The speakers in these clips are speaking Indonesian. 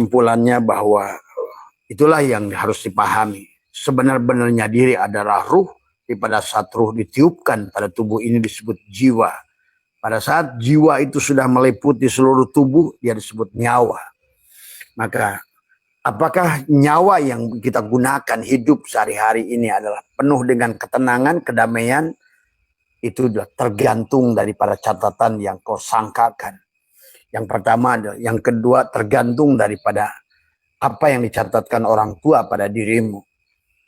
Kesimpulannya bahwa itulah yang harus dipahami. Sebenar-benarnya diri adalah ruh. Pada saat ruh ditiupkan pada tubuh ini disebut jiwa. Pada saat jiwa itu sudah meliputi seluruh tubuh, dia disebut nyawa. Maka apakah nyawa yang kita gunakan hidup sehari-hari ini adalah penuh dengan ketenangan, kedamaian? Itu sudah tergantung daripada catatan yang kau sangkakan. Yang pertama adalah, yang kedua tergantung daripada apa yang dicatatkan orang tua pada dirimu.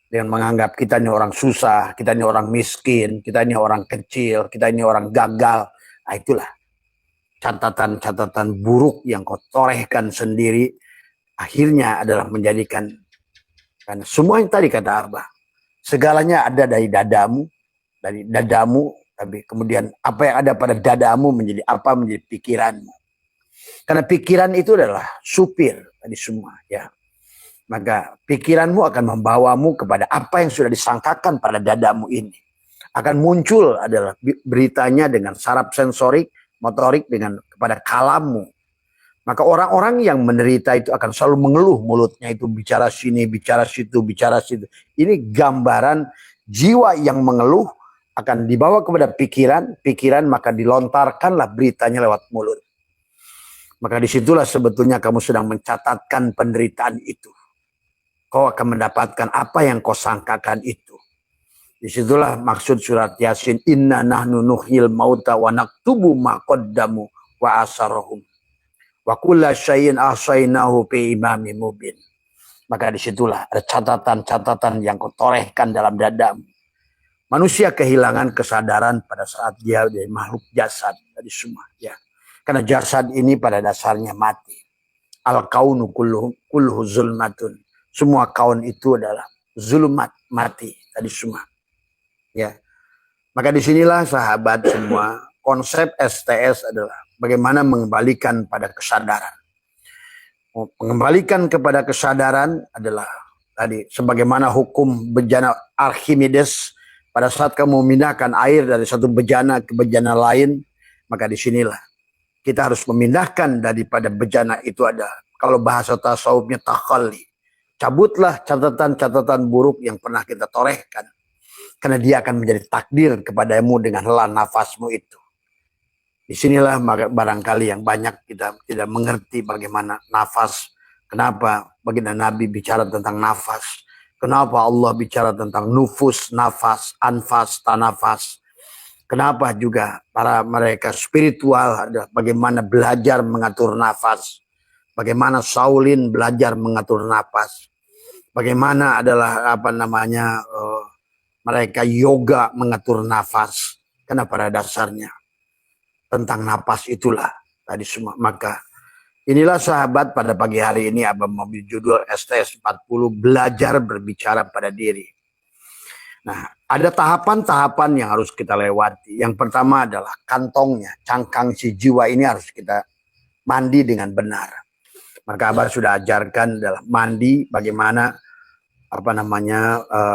Dengan menganggap kita ini orang susah, kita ini orang miskin, kita ini orang kecil, kita ini orang gagal. Nah, itulah catatan-catatan buruk yang kau torehkan sendiri. Akhirnya adalah menjadikan, karena semua yang tadi kata Abah, segalanya ada dari dadamu, tapi kemudian apa yang ada pada dadamu menjadi apa, menjadi pikiranmu. Karena pikiran itu adalah supir tadi semua, ya. Maka pikiranmu akan membawamu kepada apa yang sudah disangkakan pada dadamu ini. Akan muncul adalah beritanya dengan saraf sensorik, motorik dengan kepada kalammu. Maka orang-orang yang menderita itu akan selalu mengeluh, mulutnya itu bicara sini, bicara situ, bicara situ. Ini gambaran jiwa yang mengeluh akan dibawa kepada pikiran maka dilontarkanlah beritanya lewat mulut. Maka disitulah sebetulnya kamu sedang mencatatkan penderitaan itu. Kau akan mendapatkan apa yang kau sangkakan itu. Disitulah maksud surat Yasin. Inna nahnu nuhyil mauta wa naktubu ma qaddamu wa asarahum. Wa kulla syai'in ahsainahu fi imamin mubin. Maka disitulah ada catatan-catatan yang kau torehkan dalam dadamu. Manusia kehilangan kesadaran pada saat dia dari makhluk jasad. Tadi semua, ya. Karena jasad ini pada dasarnya mati. Al-kaunu kulluhu zulmatun. Semua kaun itu adalah zulmat, mati. Tadi semua. Ya. Maka disinilah sahabat semua, konsep STS adalah bagaimana mengembalikan pada kesadaran. Mengembalikan kepada kesadaran adalah tadi sebagaimana hukum bejana Archimedes. Pada saat kamu memindahkan air dari satu bejana ke bejana lain, maka disinilah kita harus memindahkan daripada bejana itu ada. Kalau bahasa tasawufnya takhalli. Cabutlah catatan-catatan buruk yang pernah kita torehkan. Karena dia akan menjadi takdir kepadamu dengan hela nafasmu itu. Disinilah barangkali yang banyak kita tidak mengerti bagaimana nafas. Kenapa baginda Nabi bicara tentang nafas. Kenapa Allah bicara tentang nufus, nafas, anfas, tanafas. Kenapa juga para mereka spiritual adalah bagaimana belajar mengatur nafas. Bagaimana Shaolin belajar mengatur nafas. Bagaimana adalah mereka yoga mengatur nafas. Karena pada dasarnya tentang nafas itulah tadi semua. Maka inilah sahabat pada pagi hari ini Abah memberi judul STS 40 belajar berbicara pada diri. Nah, ada tahapan-tahapan yang harus kita lewati. Yang pertama adalah kantongnya, cangkang si jiwa ini harus kita mandi dengan benar. Maka Abah sudah ajarkan adalah mandi bagaimana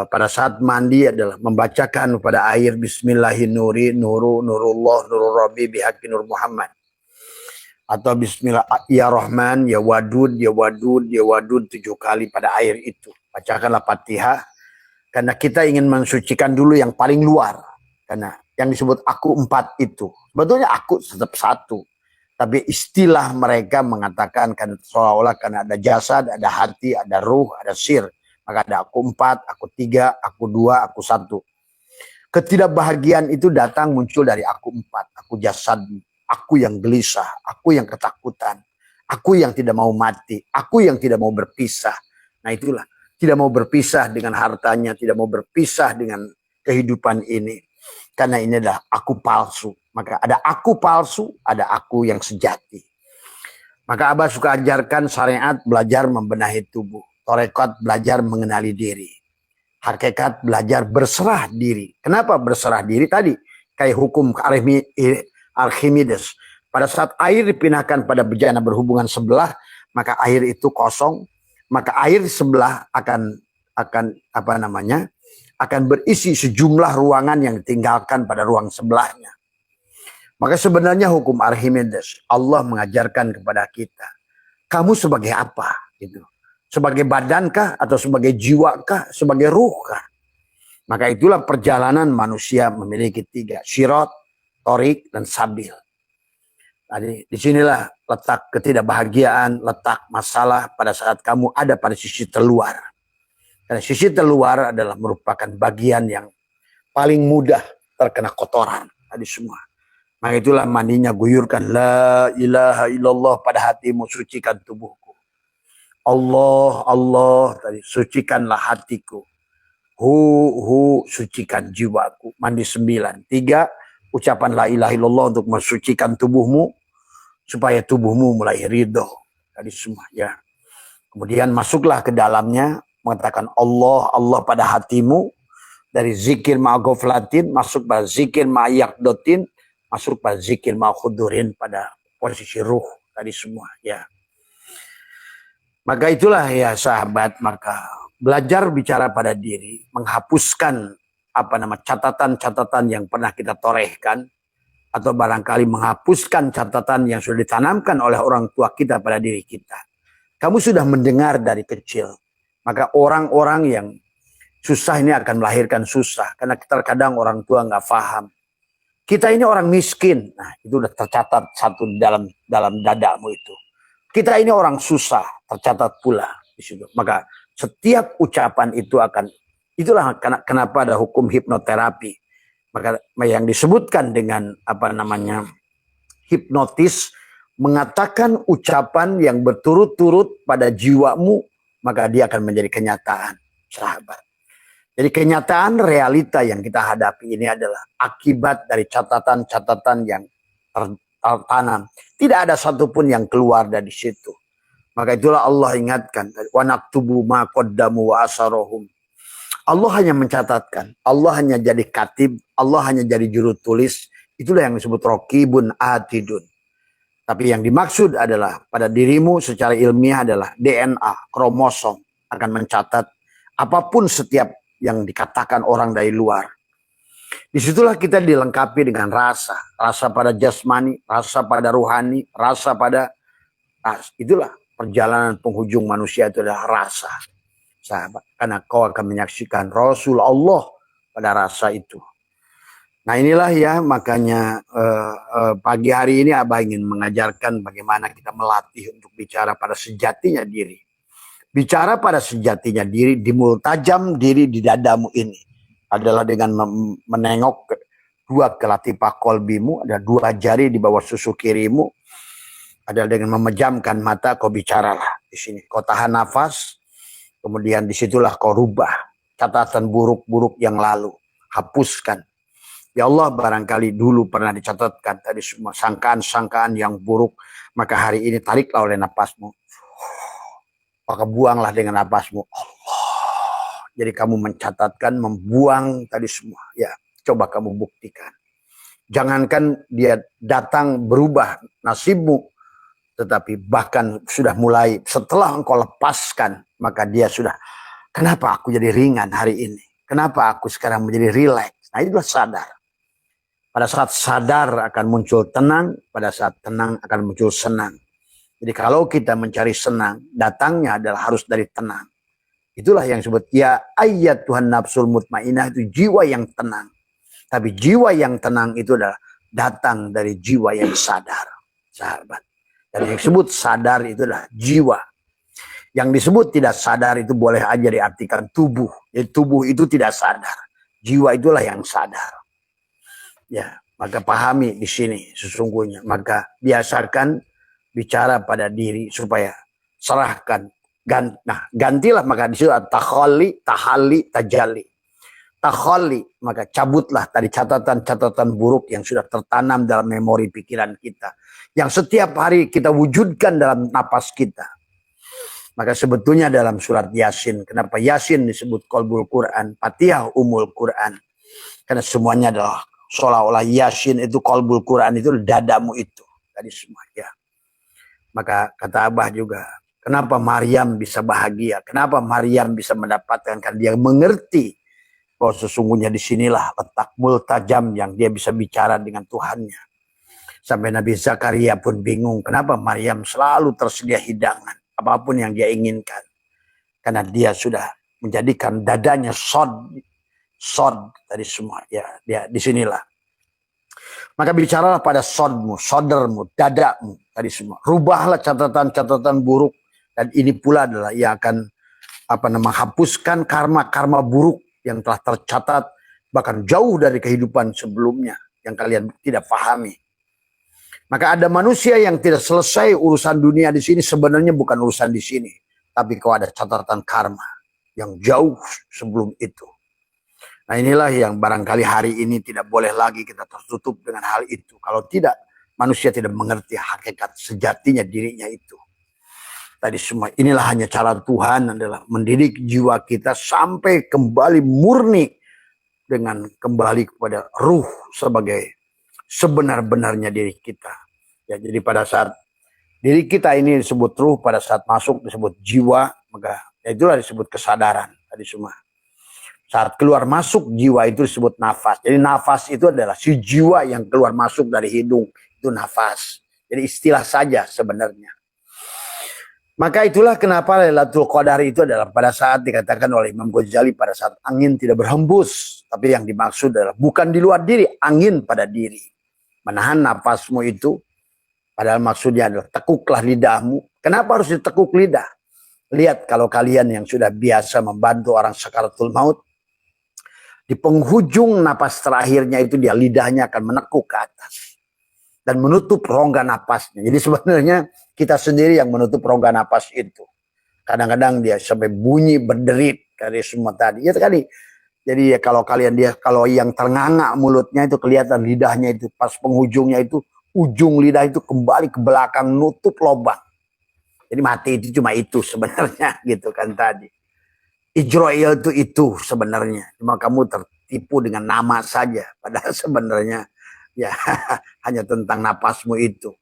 pada saat mandi adalah membacakan pada air Bismillahirrahmanirrahim nurullah nurul rabbi bihaqi nur Muhammad. Atau Bismillah ya Rahman ya Wadud ya Wadud ya Wadud 7 kali pada air itu. Bacakanlah Fatihah. Karena kita ingin mensucikan dulu yang paling luar. Karena yang disebut aku 4 itu. Sebetulnya aku tetap 1. Tapi istilah mereka mengatakan kan seolah-olah karena ada jasad, ada hati, ada ruh, ada sir. Maka ada aku 4, aku 3, aku 2, aku 1. Ketidakbahagiaan itu datang muncul dari aku 4. Aku jasad, aku yang gelisah, aku yang ketakutan. Aku yang tidak mau mati, aku yang tidak mau berpisah. Nah itulah. Tidak mau berpisah dengan hartanya, tidak mau berpisah dengan kehidupan ini. Karena ini adalah aku palsu. Maka ada aku palsu, ada aku yang sejati. Maka Abah suka ajarkan syariat belajar membenahi tubuh. Tarekat belajar mengenali diri. Hakikat belajar berserah diri. Kenapa berserah diri tadi? Kayak hukum Archimedes. Pada saat air dipindahkan pada bejana berhubungan sebelah, maka air itu kosong. Maka air sebelah akan berisi sejumlah ruangan yang ditinggalkan pada ruang sebelahnya. Maka sebenarnya hukum Archimedes Allah mengajarkan kepada kita, kamu sebagai apa? Gitu. Sebagai badankah atau sebagai jiwakah, sebagai ruhkah? Maka itulah perjalanan manusia memiliki 3, syirat, torik, dan sabil. Jadi disinilah letak ketidakbahagiaan, letak masalah pada saat kamu ada pada sisi terluar. Karena sisi terluar adalah merupakan bagian yang paling mudah terkena kotoran tadi semua. Maka itulah mandinya guyurkan la ilaha illallah pada hatimu, sucikan tubuhku. Allah, Allah tadi sucikanlah hatiku. Hu, sucikan jiwaku. Mandi 9. 3, ucapan la ilaha illallah untuk mensucikan tubuhmu supaya tubuhmu mulai ridho tadi semua ya. Kemudian masuklah ke dalamnya mengatakan Allah, Allah pada hatimu, dari zikir ma'agoflatin masuk pada zikir ma'ayakdotin, masuk pada zikir ma'akhudurin pada posisi ruh tadi semua ya. Maka itulah ya sahabat, maka belajar bicara pada diri, menghapuskan catatan-catatan yang pernah kita torehkan, atau barangkali menghapuskan catatan yang sudah ditanamkan oleh orang tua kita pada diri kita. Kamu sudah mendengar dari kecil, maka orang-orang yang susah ini akan melahirkan susah, karena terkadang orang tua nggak paham. Kita ini orang miskin, nah itu udah tercatat satu dalam dadamu itu. Kita ini orang susah, tercatat pula di situ. Maka setiap ucapan itu itulah kenapa ada hukum hipnoterapi. Maka yang disebutkan dengan hipnotis, mengatakan ucapan yang berturut-turut pada jiwamu, maka dia akan menjadi kenyataan, sahabat. Jadi kenyataan realita yang kita hadapi ini adalah akibat dari catatan-catatan yang tertanam. Tidak ada satupun yang keluar dari situ. Maka itulah Allah ingatkan, wa naktubu ma qaddamu wa asarohum. Allah hanya mencatatkan, Allah hanya jadi katib, Allah hanya jadi juru tulis. Itulah yang disebut raqibun atidun. Tapi yang dimaksud adalah pada dirimu secara ilmiah adalah DNA, kromosom akan mencatat apapun setiap yang dikatakan orang dari luar. Disitulah kita dilengkapi dengan rasa pada jasmani, rasa pada ruhani, rasa pada itulah perjalanan penghujung manusia itu adalah rasa, sahabat. Karena kau akan menyaksikan Rasul Allah pada rasa itu. Nah inilah ya, makanya pagi hari ini Abah ingin mengajarkan bagaimana kita melatih untuk bicara pada sejatinya diri. Bicara pada sejatinya diri, dimultajam diri di dadamu ini adalah dengan menengok dua kelatipah kolbimu, ada 2 jari di bawah susu kirimu, adalah dengan memejamkan mata kau bicaralah di sini. Kau tahan nafas, kemudian disitulah kau rubah catatan buruk-buruk yang lalu, hapuskan. Ya Allah, barangkali dulu pernah dicatatkan tadi semua sangkaan-sangkaan yang buruk, maka hari ini tariklah oleh napasmu. Maka buanglah dengan napasmu. Allah. Jadi kamu mencatatkan, membuang tadi semua. Ya, coba kamu buktikan. Jangankan dia datang berubah nasibmu, tetapi bahkan sudah mulai setelah engkau lepaskan, maka dia sudah, kenapa aku jadi ringan hari ini? Kenapa aku sekarang menjadi rileks? Nah itulah sadar. Pada saat sadar akan muncul tenang, pada saat tenang akan muncul senang. Jadi kalau kita mencari senang, datangnya adalah harus dari tenang. Itulah yang disebut ya ayat Tuhan nafsul mutmainah, itu jiwa yang tenang. Tapi jiwa yang tenang itu adalah datang dari jiwa yang sadar, sahabat. Dan yang disebut sadar itu adalah jiwa. Yang disebut tidak sadar itu boleh aja diartikan tubuh. Jadi tubuh itu tidak sadar. Jiwa itulah yang sadar. Ya, maka pahami di sini sesungguhnya. Maka biasakan bicara pada diri supaya serahkan. Gantilah maka di situ tahalli, tajalli. Tahalli, maka cabutlah dari catatan-catatan buruk yang sudah tertanam dalam memori pikiran kita. Yang setiap hari kita wujudkan dalam napas kita. Maka sebetulnya dalam surat Yasin, kenapa Yasin disebut qalbul Quran, Fatihah umul Quran? Karena semuanya adalah seolah-olah Yasin itu qalbul Quran, itu dadamu itu. Tadi semua ya. Maka kata Abah juga, kenapa Maryam bisa bahagia? Kenapa Maryam bisa mendapatkan? Karena dia mengerti bahwa sesungguhnya disinilah letak multajam yang dia bisa bicara dengan Tuhannya. Sampai Nabi Zakaria pun bingung, kenapa Maryam selalu tersedia hidangan. apapun yang dia inginkan. Karena dia sudah menjadikan dadanya sod dari semua. Ya, dia disinilah. Maka bicaralah pada sodmu, sodermu, dadamu tadi semua. Rubahlah catatan-catatan buruk, dan ini pula adalah yang akan menghapuskan karma-karma buruk yang telah tercatat bahkan jauh dari kehidupan sebelumnya yang kalian tidak pahami. Maka ada manusia yang tidak selesai urusan dunia di sini, sebenarnya bukan urusan di sini, tapi kalau ada catatan karma yang jauh sebelum itu. Nah inilah yang barangkali hari ini tidak boleh lagi kita tertutup dengan hal itu. Kalau tidak, manusia tidak mengerti hakikat sejatinya dirinya itu. Tadi semua inilah hanya cara Tuhan adalah mendidik jiwa kita sampai kembali murni dengan kembali kepada ruh sebagai sebenar-benarnya diri kita. Ya, jadi pada saat diri kita ini disebut ruh, pada saat masuk disebut jiwa, maka ya itulah disebut kesadaran tadi semua. Saat keluar masuk jiwa itu disebut nafas. Jadi nafas itu adalah si jiwa yang keluar masuk dari hidung, itu nafas. Jadi istilah saja sebenarnya. Maka itulah kenapa Lailatul Qadar itu adalah pada saat dikatakan oleh Imam Ghazali pada saat angin tidak berhembus. Tapi yang dimaksud adalah bukan di luar diri, angin pada diri. Menahan nafasmu itu, padahal maksudnya adalah tekuklah lidahmu. Kenapa harus ditekuk lidah? Lihat kalau kalian yang sudah biasa membantu orang sakaratul maut, di penghujung napas terakhirnya itu dia lidahnya akan menekuk ke atas. Dan menutup rongga napasnya. Jadi sebenarnya kita sendiri yang menutup rongga napas itu. Kadang-kadang dia sampai bunyi berderit dari semua tadi. Ya tadi. Jadi ya kalau kalian kalau yang ternganga mulutnya itu kelihatan lidahnya itu pas penghujungnya itu ujung lidah itu kembali ke belakang nutup lubang. Jadi mati itu cuma itu sebenarnya gitu kan tadi. Ijroil itu sebenarnya. Cuma kamu tertipu dengan nama saja. Padahal sebenarnya ya hanya tentang napasmu itu.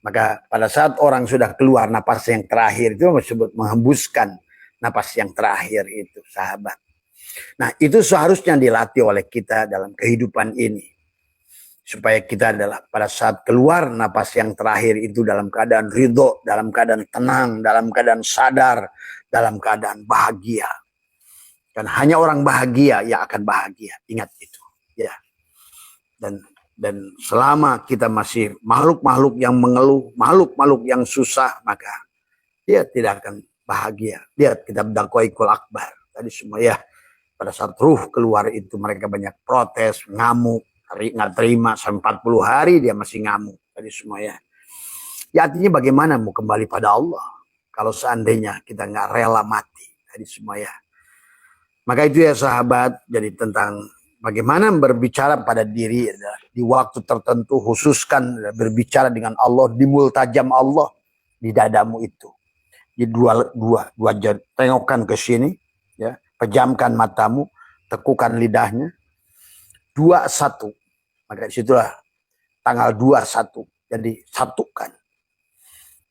Maka pada saat orang sudah keluar napas yang terakhir itu disebut menghembuskan napas yang terakhir itu, sahabat. Nah itu seharusnya dilatih oleh kita dalam kehidupan ini. Supaya kita adalah pada saat keluar napas yang terakhir itu dalam keadaan ridho, dalam keadaan tenang, dalam keadaan sadar, dalam keadaan bahagia. Dan hanya orang bahagia yang akan bahagia. Ingat itu. Ya. Dan selama kita masih makhluk-makhluk yang mengeluh, makhluk-makhluk yang susah, maka dia tidak akan bahagia. Lihat kitab Daqaiqul Akbar. Tadi semua ya, pada saat ruh keluar itu mereka banyak protes, ngamuk, nggak terima, sampai 40 hari dia masih ngamuk. Tadi semua ya. Ya artinya bagaimana mau kembali pada Allah kalau seandainya kita nggak rela mati. Tadi semua ya. Maka itu ya sahabat, jadi tentang bagaimana berbicara pada diri di waktu tertentu, khususkan berbicara dengan Allah di multajam Allah di dadamu itu. Di dua tengokkan ke sini, ya, pejamkan matamu, tekukan lidahnya. 21. Maka disitulah tanggal 21. Jadi satukan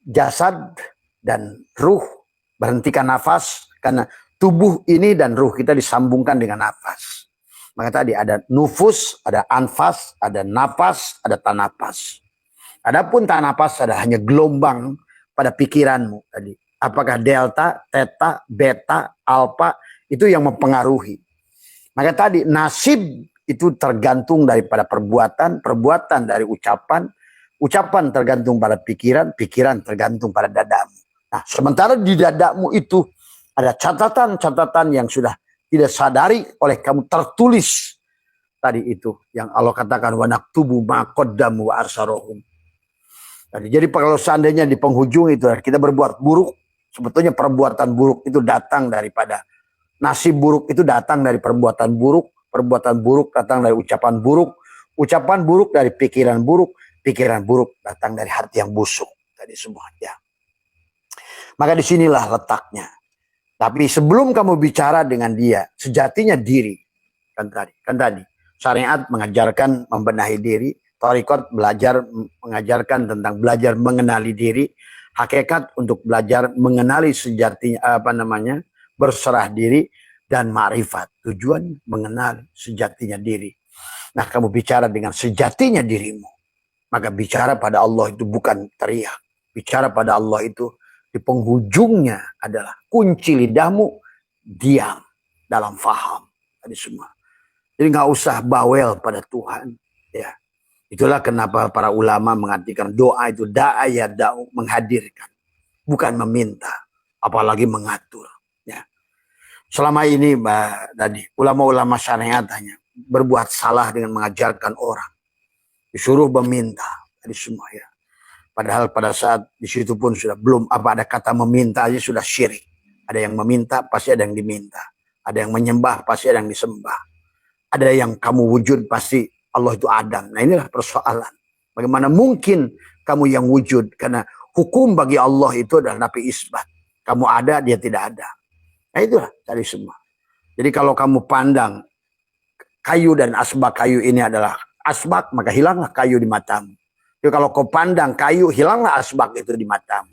jasad dan ruh, berhentikan nafas karena tubuh ini dan ruh kita disambungkan dengan nafas. Maka tadi ada nufus, ada anfas, ada napas, ada tanapas. Adapun tanapas ada hanya gelombang pada pikiranmu tadi. Apakah delta, theta, beta, alpha itu yang mempengaruhi. Maka tadi nasib itu tergantung daripada perbuatan, perbuatan dari ucapan, ucapan tergantung pada pikiran, pikiran tergantung pada dadamu. Nah, sementara di dadamu itu ada catatan-catatan yang sudah tidak sadari oleh kamu tertulis tadi itu yang Allah katakan wa naktubu ma qaddamu wa arsarohum. Jadi kalau seandainya di penghujung itu kita berbuat buruk, sebetulnya perbuatan buruk itu datang daripada nasib buruk itu datang dari perbuatan buruk datang dari ucapan buruk dari pikiran buruk datang dari hati yang busuk tadi semuanya. Maka disinilah letaknya. Tapi sebelum kamu bicara dengan dia, sejatinya diri. Kan tadi. Syariat mengajarkan membenahi diri. Thariqat mengajarkan tentang belajar mengenali diri. Hakikat untuk belajar mengenali sejatinya, berserah diri. Dan ma'rifat. Tujuan mengenal sejatinya diri. Nah kamu bicara dengan sejatinya dirimu. Maka bicara pada Allah itu bukan teriak. Bicara pada Allah itu di penghujungnya adalah kunci lidahmu diam dalam faham. Tadi semua. Jadi nggak usah bawel pada Tuhan. Ya, itulah kenapa para ulama mengartikan doa itu da'aya da'u, menghadirkan, bukan meminta, apalagi mengatur. Ya. Selama ini tadi ulama-ulama syariat hanya berbuat salah dengan mengajarkan orang, disuruh meminta, tadi semua ya. Padahal pada saat di situ pun sudah belum ada kata meminta aja sudah syirik. Ada yang meminta pasti ada yang diminta, ada yang menyembah pasti ada yang disembah, ada yang kamu wujud pasti Allah itu Adam. Nah inilah persoalan. Bagaimana mungkin kamu yang wujud? Karena hukum bagi Allah itu adalah nafi isbat. Kamu ada, dia tidak ada. Nah itulah tadi semua. Jadi kalau kamu pandang kayu dan asbak kayu ini adalah asbak, maka hilanglah kayu di matamu. Jadi kalau kau pandang kayu, hilanglah asbak itu di matamu.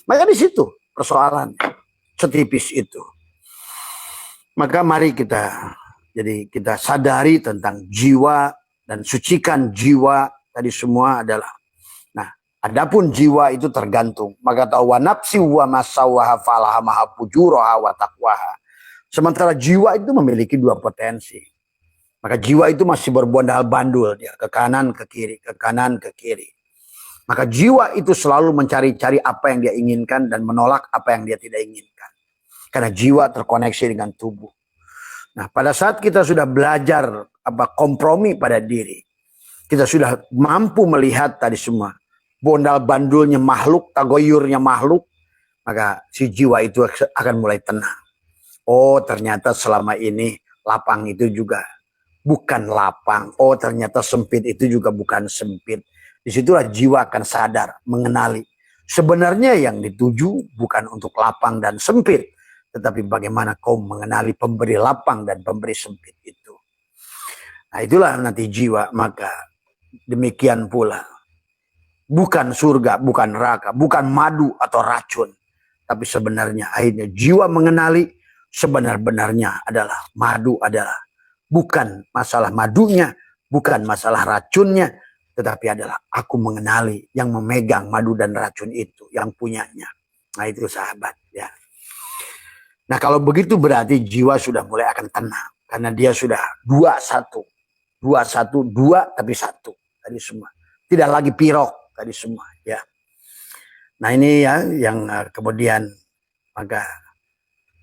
Maka di situ persoalan setipis itu. Maka mari kita sadari tentang jiwa dan sucikan jiwa tadi semua adalah. Nah, adapun jiwa itu tergantung. Maka tahu wa nafsi wa masawaha falaha maha fujuraha wa taqwaha. Sementara jiwa itu memiliki dua potensi. Maka jiwa itu masih berbondal-bandul dia ke kanan ke kiri, ke kanan ke kiri. Maka jiwa itu selalu mencari-cari apa yang dia inginkan dan menolak apa yang dia tidak inginkan. Karena jiwa terkoneksi dengan tubuh. Nah, pada saat kita sudah belajar kompromi pada diri, kita sudah mampu melihat tadi semua bondal-bandulnya makhluk, tagoyurnya makhluk, maka si jiwa itu akan mulai tenang. Oh, ternyata selama ini lapang itu juga bukan lapang. Oh, ternyata sempit itu juga bukan sempit. Disitulah jiwa akan sadar, mengenali. Sebenarnya yang dituju bukan untuk lapang dan sempit, tetapi bagaimana kau mengenali pemberi lapang dan pemberi sempit itu. Nah itulah nanti jiwa. Maka demikian pula. Bukan surga, bukan neraka, bukan madu atau racun. Tapi sebenarnya akhirnya jiwa mengenali sebenar-benarnya adalah madu adalah bukan masalah madunya, bukan masalah racunnya, tetapi adalah aku mengenali yang memegang madu dan racun itu, yang punyanya. Nah itu sahabat ya. Nah kalau begitu berarti jiwa sudah mulai akan tenang. Karena dia sudah dua tapi satu. Tadi semua. Tidak lagi pirok tadi semua ya. Nah ini ya yang kemudian maka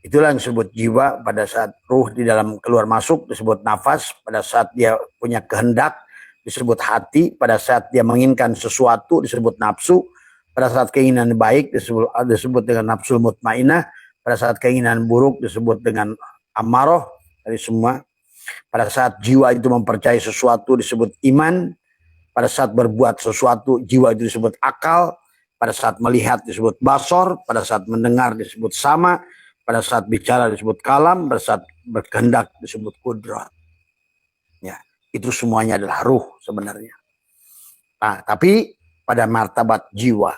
itulah yang disebut jiwa. Pada saat ruh di dalam keluar masuk disebut nafas. Pada saat dia punya kehendak disebut hati. Pada saat dia menginginkan sesuatu disebut nafsu. Pada saat keinginan baik disebut dengan nafsul mutmainah. Pada saat keinginan buruk disebut dengan amaroh. Dari semua. Pada saat jiwa itu mempercayai sesuatu disebut iman. Pada saat berbuat sesuatu jiwa itu disebut akal. Pada saat melihat disebut basor. Pada saat mendengar disebut sama. Pada saat bicara disebut kalam. Pada saat berkehendak disebut kudrat. Ya, itu semuanya adalah ruh sebenarnya. Nah, tapi pada martabat jiwa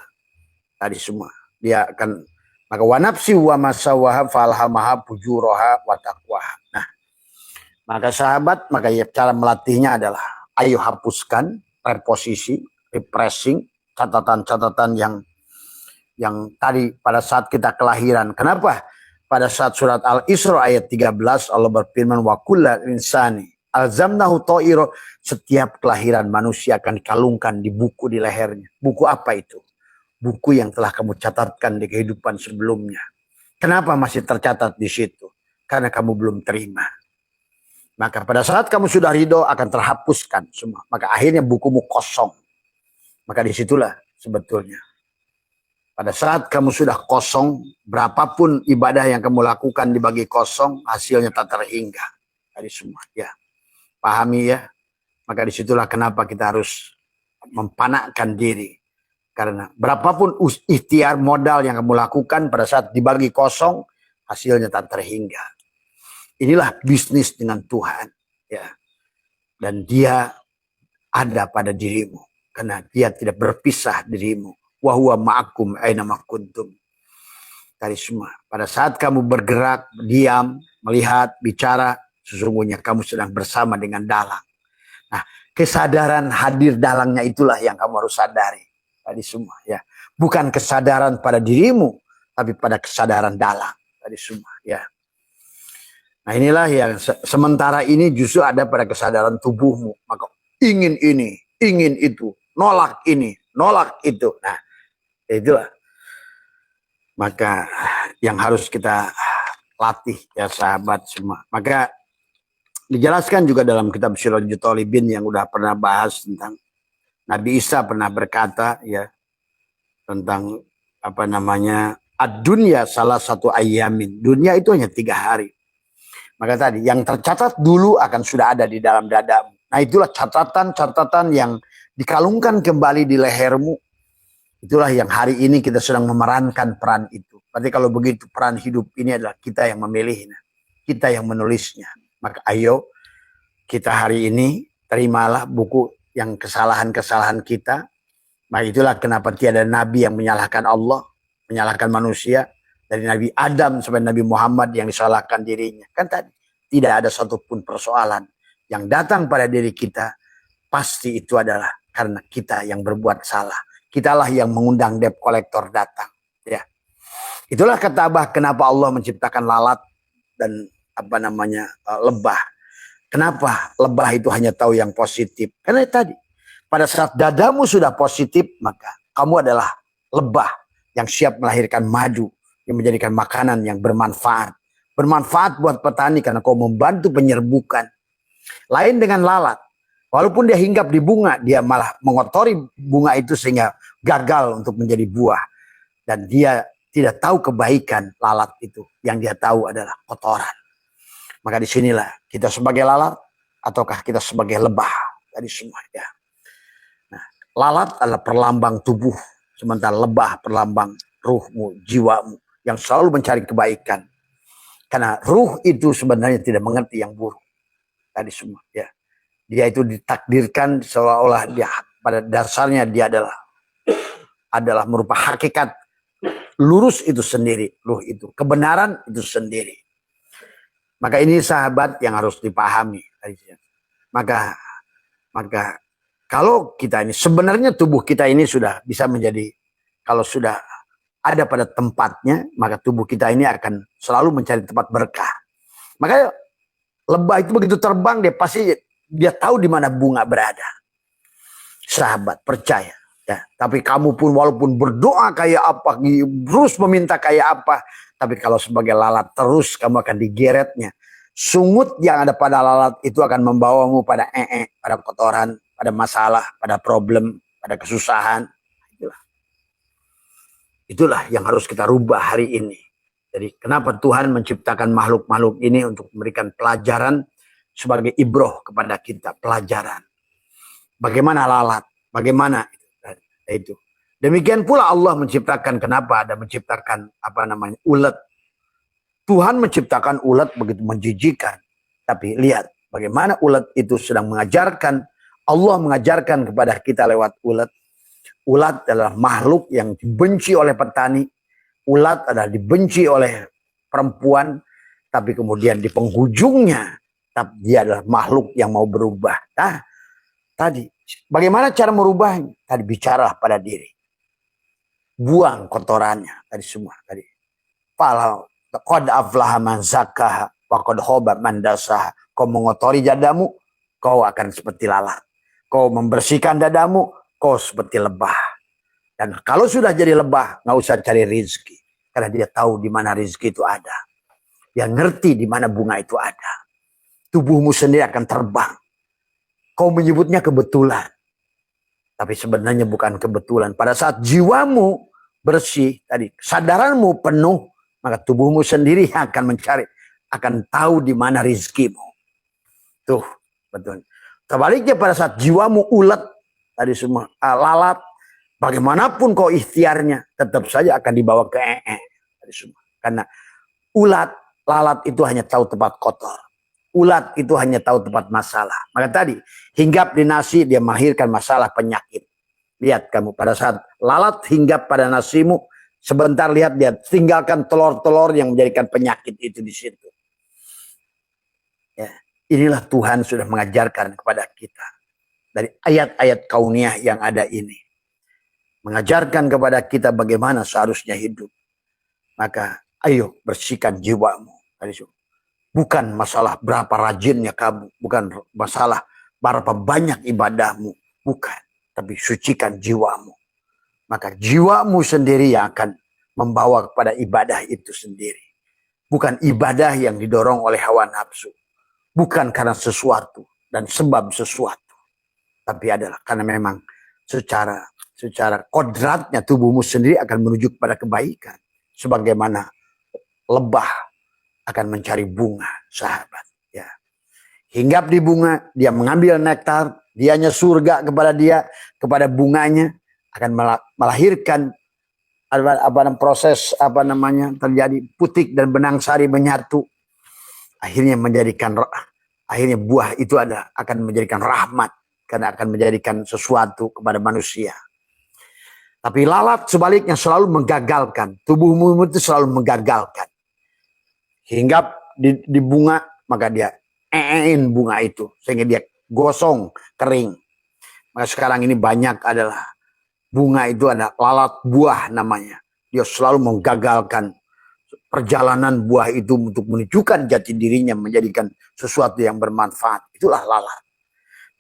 tadi semua dia akan maka wa nafsi wa masawaha falhamaha fujuraha wa taqwaha. Nah, maka sahabat, maka ya, cara melatihnya adalah ayo hapuskan reposisi, repressing, catatan-catatan yang tadi pada saat kita kelahiran. Kenapa? Pada saat surat Al-Isra ayat 13 Allah berfirman wa kullal insani alzamnahu ta'ira, setiap kelahiran manusia akan dikalungkan di buku di lehernya. Buku apa itu? Buku yang telah kamu catatkan di kehidupan sebelumnya. Kenapa masih tercatat di situ? Karena kamu belum terima. Maka pada saat kamu sudah ridho akan terhapuskan semua. Maka akhirnya bukumu kosong. Maka disitulah sebetulnya. Pada saat kamu sudah kosong, berapapun ibadah yang kamu lakukan dibagi kosong, hasilnya tak terhingga. Dari semua. Ya. Pahami ya. Maka disitulah kenapa kita harus mempanakkan diri. Karena berapapun ikhtiar modal yang kamu lakukan pada saat dibagi kosong, hasilnya tak terhingga. Inilah bisnis dengan Tuhan. Ya. Dan dia ada pada dirimu. Karena dia tidak berpisah dirimu. Wa huwa ma'akum aina ma kuntum. Tadi semua. Pada saat kamu bergerak, diam, melihat, bicara, sesungguhnya kamu sedang bersama dengan dalang. Nah, kesadaran hadir dalangnya itulah yang kamu harus sadari. Tadi semua ya. Bukan kesadaran pada dirimu, tapi pada kesadaran dalam tadi semua ya. Nah inilah yang sementara ini justru ada pada kesadaran tubuhmu, maka ingin ini, ingin itu, nolak ini, nolak itu. Nah itulah maka yang harus kita latih ya sahabat semua. Maka dijelaskan juga dalam kitab Sirajul Talibin yang udah pernah bahas tentang Nabi Isa pernah berkata ya tentang apa namanya ad-dunya salah satu ayamin. Dunia itu hanya 3 hari. Maka tadi yang tercatat dulu akan sudah ada di dalam dadamu. Nah itulah catatan-catatan yang dikalungkan kembali di lehermu. Itulah yang hari ini kita sedang memerankan peran itu. Berarti kalau begitu peran hidup ini adalah kita yang memilihnya. Kita yang menulisnya. Maka ayo kita hari ini terimalah buku yang kesalahan-kesalahan kita. Nah itulah kenapa tiada nabi yang menyalahkan Allah, menyalahkan manusia. Dari Nabi Adam sampai Nabi Muhammad yang disalahkan dirinya. Kan tadi tidak ada satupun persoalan yang datang pada diri kita. Pasti itu adalah karena kita yang berbuat salah. Kitalah yang mengundang debt collector datang. Ya, itulah kata Abah kenapa Allah menciptakan lalat dan apa namanya lebah. Kenapa lebah itu hanya tahu yang positif? Karena tadi pada saat dadamu sudah positif maka kamu adalah lebah yang siap melahirkan madu yang menjadikan makanan yang bermanfaat. Bermanfaat buat petani karena kau membantu penyerbukan. Lain dengan lalat. Walaupun dia hinggap di bunga, dia malah mengotori bunga itu sehingga gagal untuk menjadi buah. Dan dia tidak tahu kebaikan lalat itu. Yang dia tahu adalah kotoran. Maka disinilah kita sebagai lalat ataukah kita sebagai lebah. Tadi semua ya. Nah, lalat adalah perlambang tubuh. Sementara lebah perlambang ruhmu, jiwamu. Yang selalu mencari kebaikan. Karena ruh itu sebenarnya tidak mengerti yang buruk. Tadi semua ya. Dia itu ditakdirkan seolah-olah dia pada dasarnya dia adalah merupakan hakikat lurus itu sendiri. Ruh itu. Kebenaran itu sendiri. Maka ini sahabat yang harus dipahami. Maka kalau kita ini sebenarnya tubuh kita ini sudah bisa menjadi kalau sudah ada pada tempatnya, maka tubuh kita ini akan selalu mencari tempat berkah. Makanya lebah itu begitu terbang, dia tahu di mana bunga berada. Sahabat, percaya. Ya. Tapi kamu pun walaupun berdoa kayak apa, terus meminta kayak apa, tapi kalau sebagai lalat terus kamu akan digeretnya. Sungut yang ada pada lalat itu akan membawamu pada pada kotoran, pada masalah, pada problem, pada kesusahan. Itulah yang harus kita rubah hari ini. Jadi kenapa Tuhan menciptakan makhluk-makhluk ini untuk memberikan pelajaran sebagai ibroh kepada kita. Pelajaran. Bagaimana lalat. Bagaimana itu. Demikian pula Allah menciptakan. Kenapa ada menciptakan ulet. Tuhan menciptakan ulet begitu menjijikan. Tapi lihat bagaimana ulet itu sedang mengajarkan. Allah mengajarkan kepada kita lewat ulet. Ulat adalah makhluk yang dibenci oleh petani. Ulat adalah dibenci oleh perempuan. Tapi kemudian di penghujungnya, dia adalah makhluk yang mau berubah. Nah, tadi, bagaimana cara merubahnya? Tadi bicara pada diri. Buang kotorannya. Tadi semua. Tadi. Qad aflaha man zakkaha wa qad khaba man dasaha. Kau mengotori dadamu, kau akan seperti lalat. Kau membersihkan dadamu, kau seperti lebah. Dan kalau sudah jadi lebah, nggak usah cari rezeki. Karena dia tahu di mana rezeki itu ada. Dia ngerti di mana bunga itu ada. Tubuhmu sendiri akan terbang. Kau menyebutnya kebetulan. Tapi sebenarnya bukan kebetulan. Pada saat jiwamu bersih, tadi kesadaranmu penuh, maka tubuhmu sendiri akan mencari, akan tahu di mana rezekimu. Tuh, betul. Sebaliknya pada saat jiwamu ulet, tadi semua lalat, bagaimanapun kau ikhtiarnya, tetap saja akan dibawa ke tadi semua. Karena lalat itu hanya tahu tempat kotor. Ulat itu hanya tahu tempat masalah. Maka tadi, hinggap di nasi, dia melahirkan masalah penyakit. Lihat kamu, pada saat lalat hinggap pada nasimu, sebentar lihat dia tinggalkan telur-telur yang menjadikan penyakit itu di situ. Ya, inilah Tuhan sudah mengajarkan kepada kita. Dari ayat-ayat kauniyah yang ada ini. Mengajarkan kepada kita bagaimana seharusnya hidup. Maka ayo bersihkan jiwamu. Bukan masalah berapa rajinnya kamu, bukan masalah berapa banyak ibadahmu, bukan. Tapi sucikan jiwamu. Maka jiwamu sendiri yang akan membawa kepada ibadah itu sendiri. Bukan ibadah yang didorong oleh hawa nafsu. Bukan karena sesuatu dan sebab sesuatu. Tapi adalah karena memang secara kodratnya tubuhmu sendiri akan menuju kepada kebaikan. Sebagaimana lebah akan mencari bunga, sahabat. Ya. Hinggap di bunga, dia mengambil nektar, dianya surga kepada dia, kepada bunganya, akan melahirkan proses terjadi putik dan benang sari menyatu. Akhirnya buah itu akan menjadikan rahmat, karena akan menjadikan sesuatu kepada manusia. Tapi lalat sebaliknya selalu menggagalkan. Tubuhmu itu selalu menggagalkan. Hinggap di bunga, maka dia bunga itu. Sehingga dia gosong, kering. Maka sekarang ini banyak adalah bunga itu ada lalat buah namanya. Dia selalu menggagalkan perjalanan buah itu untuk menunjukkan jati dirinya, menjadikan sesuatu yang bermanfaat. Itulah lalat.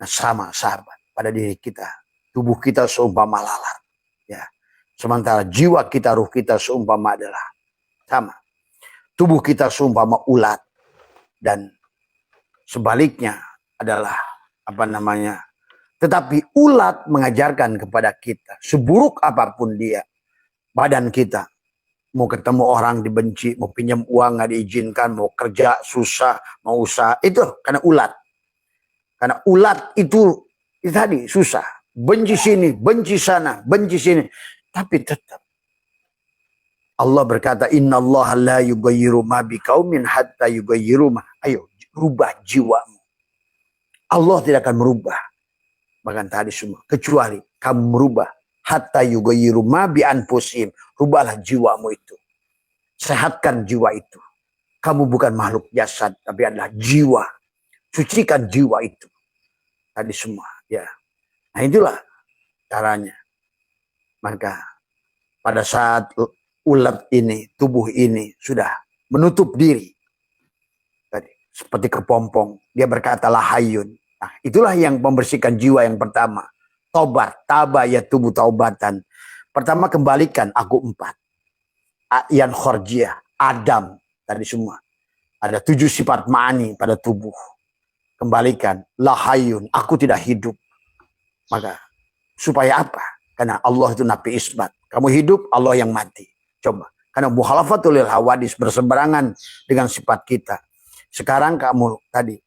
Nah sama sahabat, pada diri kita. Tubuh kita seumpama lalat. Ya. Sementara jiwa kita, ruh kita seumpama adalah sama. Tubuh kita seumpama ulat. Dan sebaliknya adalah tetapi ulat mengajarkan kepada kita, seburuk apapun dia, badan kita, mau ketemu orang dibenci, mau pinjam uang nggak diizinkan, mau kerja susah, mau usaha, itu karena ulat. Karena ulat itu tadi susah, benci sini, benci sana, benci sini, tapi tetap Allah berkata, innallaha la yughayyiru ma biqaumin hatta yughayyiru ma. Ayo, rubah jiwamu. Allah tidak akan merubah. Bahkan tadi semua. Kecuali kamu merubah. Hatta yughayyiru ma bi anfusihim. Rubahlah jiwamu itu. Sehatkan jiwa itu. Kamu bukan makhluk jasad, tapi adalah jiwa. Sucikan jiwa itu. Tadi semua. Ya. Nah itulah caranya. Maka pada saat ulat ini, tubuh ini sudah menutup diri. Tadi, seperti kepompong. Dia berkata lahayun. Nah, itulah yang membersihkan jiwa yang pertama. Tobat, taba ya tubuh taubatan. Pertama kembalikan aku 4. Yan khorjiah, Adam, tadi semua. Ada 7 sifat ma'ani pada tubuh. Kembalikan, lahayun, aku tidak hidup. Maka, supaya apa? Karena Allah itu nafi isbat. Kamu hidup, Allah yang mati. Coba. Karena mukhalafatul hawadis, berseberangan dengan sifat kita. Sekarang kamu tadi,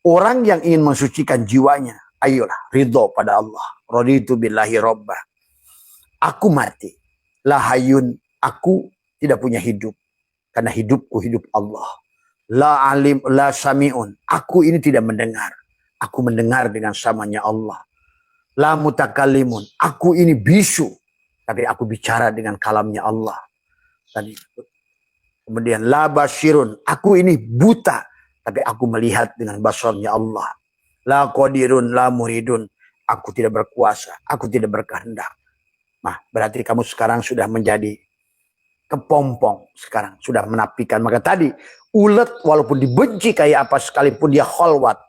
orang yang ingin mensucikan jiwanya, ayolah ridho pada Allah. Raditu billahi rabbah. Aku mati. Lahayun, aku tidak punya hidup. Karena hidupku hidup Allah. La alim, la sami'un. Aku ini tidak mendengar. Aku mendengar dengan samanya Allah. La mutakallimun. Aku ini bisu. Tapi aku bicara dengan kalamnya Allah. Tadi. Kemudian la basirun. Aku ini buta. Tapi aku melihat dengan basarnya Allah. La qadirun, la muridun. Aku tidak berkuasa. Aku tidak berkehendak. Nah, berarti kamu sekarang sudah menjadi kepompong. Sekarang sudah menapikan. Maka tadi ulet walaupun dibenci kayak apa sekalipun dia kholwat.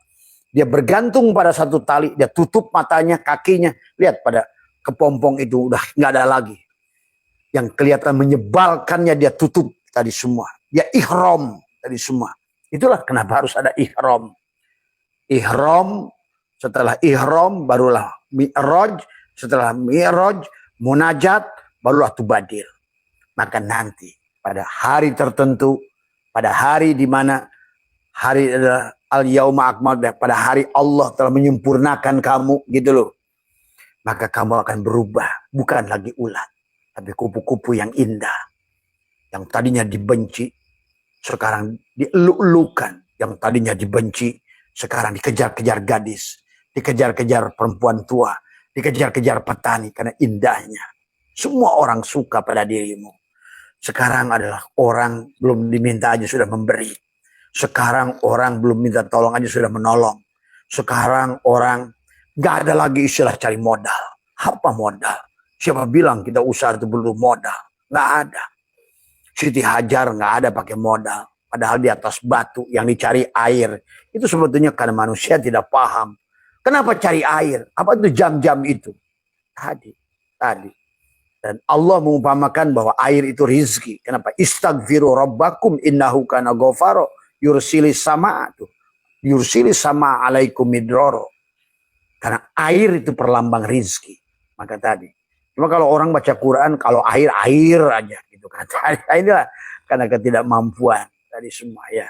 Dia bergantung pada satu tali. Dia tutup matanya, kakinya. Lihat pada kepompong itu udah nggak ada lagi. Yang kelihatan menyebalkannya dia tutup tadi semua. Dia ihram tadi semua. Itulah kenapa harus ada ihram. Ihram, setelah ihram barulah mi'raj. Setelah mi'raj, munajat, barulah tubadil. Maka nanti pada hari tertentu, pada hari di mana hari adalah al-yauma akmal, pada hari Allah telah menyempurnakan kamu gitu loh. Maka kamu akan berubah, bukan lagi ulat, tapi kupu-kupu yang indah. Yang tadinya dibenci, sekarang dieluk-elukan. Yang tadinya dibenci, sekarang dikejar-kejar gadis, dikejar-kejar perempuan tua, dikejar-kejar petani karena indahnya. Semua orang suka pada dirimu. Sekarang adalah orang belum diminta aja sudah memberi. Sekarang orang belum minta tolong aja sudah menolong. Sekarang orang gak ada lagi istilah cari modal. Apa modal? Siapa bilang kita usaha itu perlu modal? Gak ada. Siti Hajar nggak ada pakai modal. Padahal di atas batu yang dicari air. Itu sebetulnya karena manusia tidak paham. Kenapa cari air? Apa itu jam-jam itu? Tadi. Dan Allah mengumpamakan bahwa air itu rizki. Kenapa? Istaghfiru rabbakum innahu kana ghafaro yursilis sama tuh. Yursilis sama alaikum midroro. Karena air itu perlambang rizki. Maka tadi. Cuma kalau orang baca Quran, kalau air aja gitu kan. Inilah karena ketidakmampuan tadi semua ya.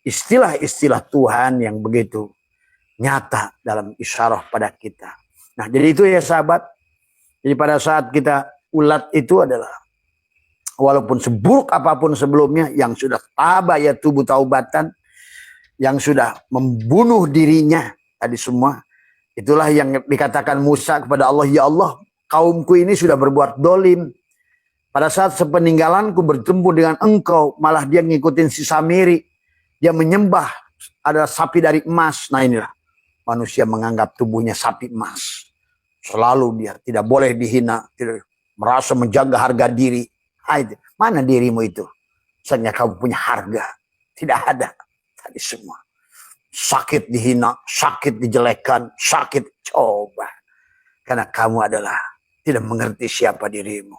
Istilah-istilah Tuhan yang begitu nyata dalam isyarah pada kita. Nah, jadi itu ya sahabat. Jadi pada saat kita ulat itu adalah walaupun seburuk apapun sebelumnya yang sudah ya tubuh taubatan, yang sudah membunuh dirinya tadi semua, itulah yang dikatakan Musa kepada Allah, ya Allah, kaumku ini sudah berbuat dolim. Pada saat sepeninggalanku bertemu dengan engkau, malah dia ngikutin si Samiri, dia menyembah ada sapi dari emas. Nah inilah manusia menganggap tubuhnya sapi emas. Selalu dia tidak boleh dihina, tidak merasa menjaga harga diri. Mana dirimu itu? Misalnya kamu punya harga. Tidak ada. Tadi semua. Sakit dihina, sakit dijelekkan, sakit coba. Karena kamu adalah tidak mengerti siapa dirimu.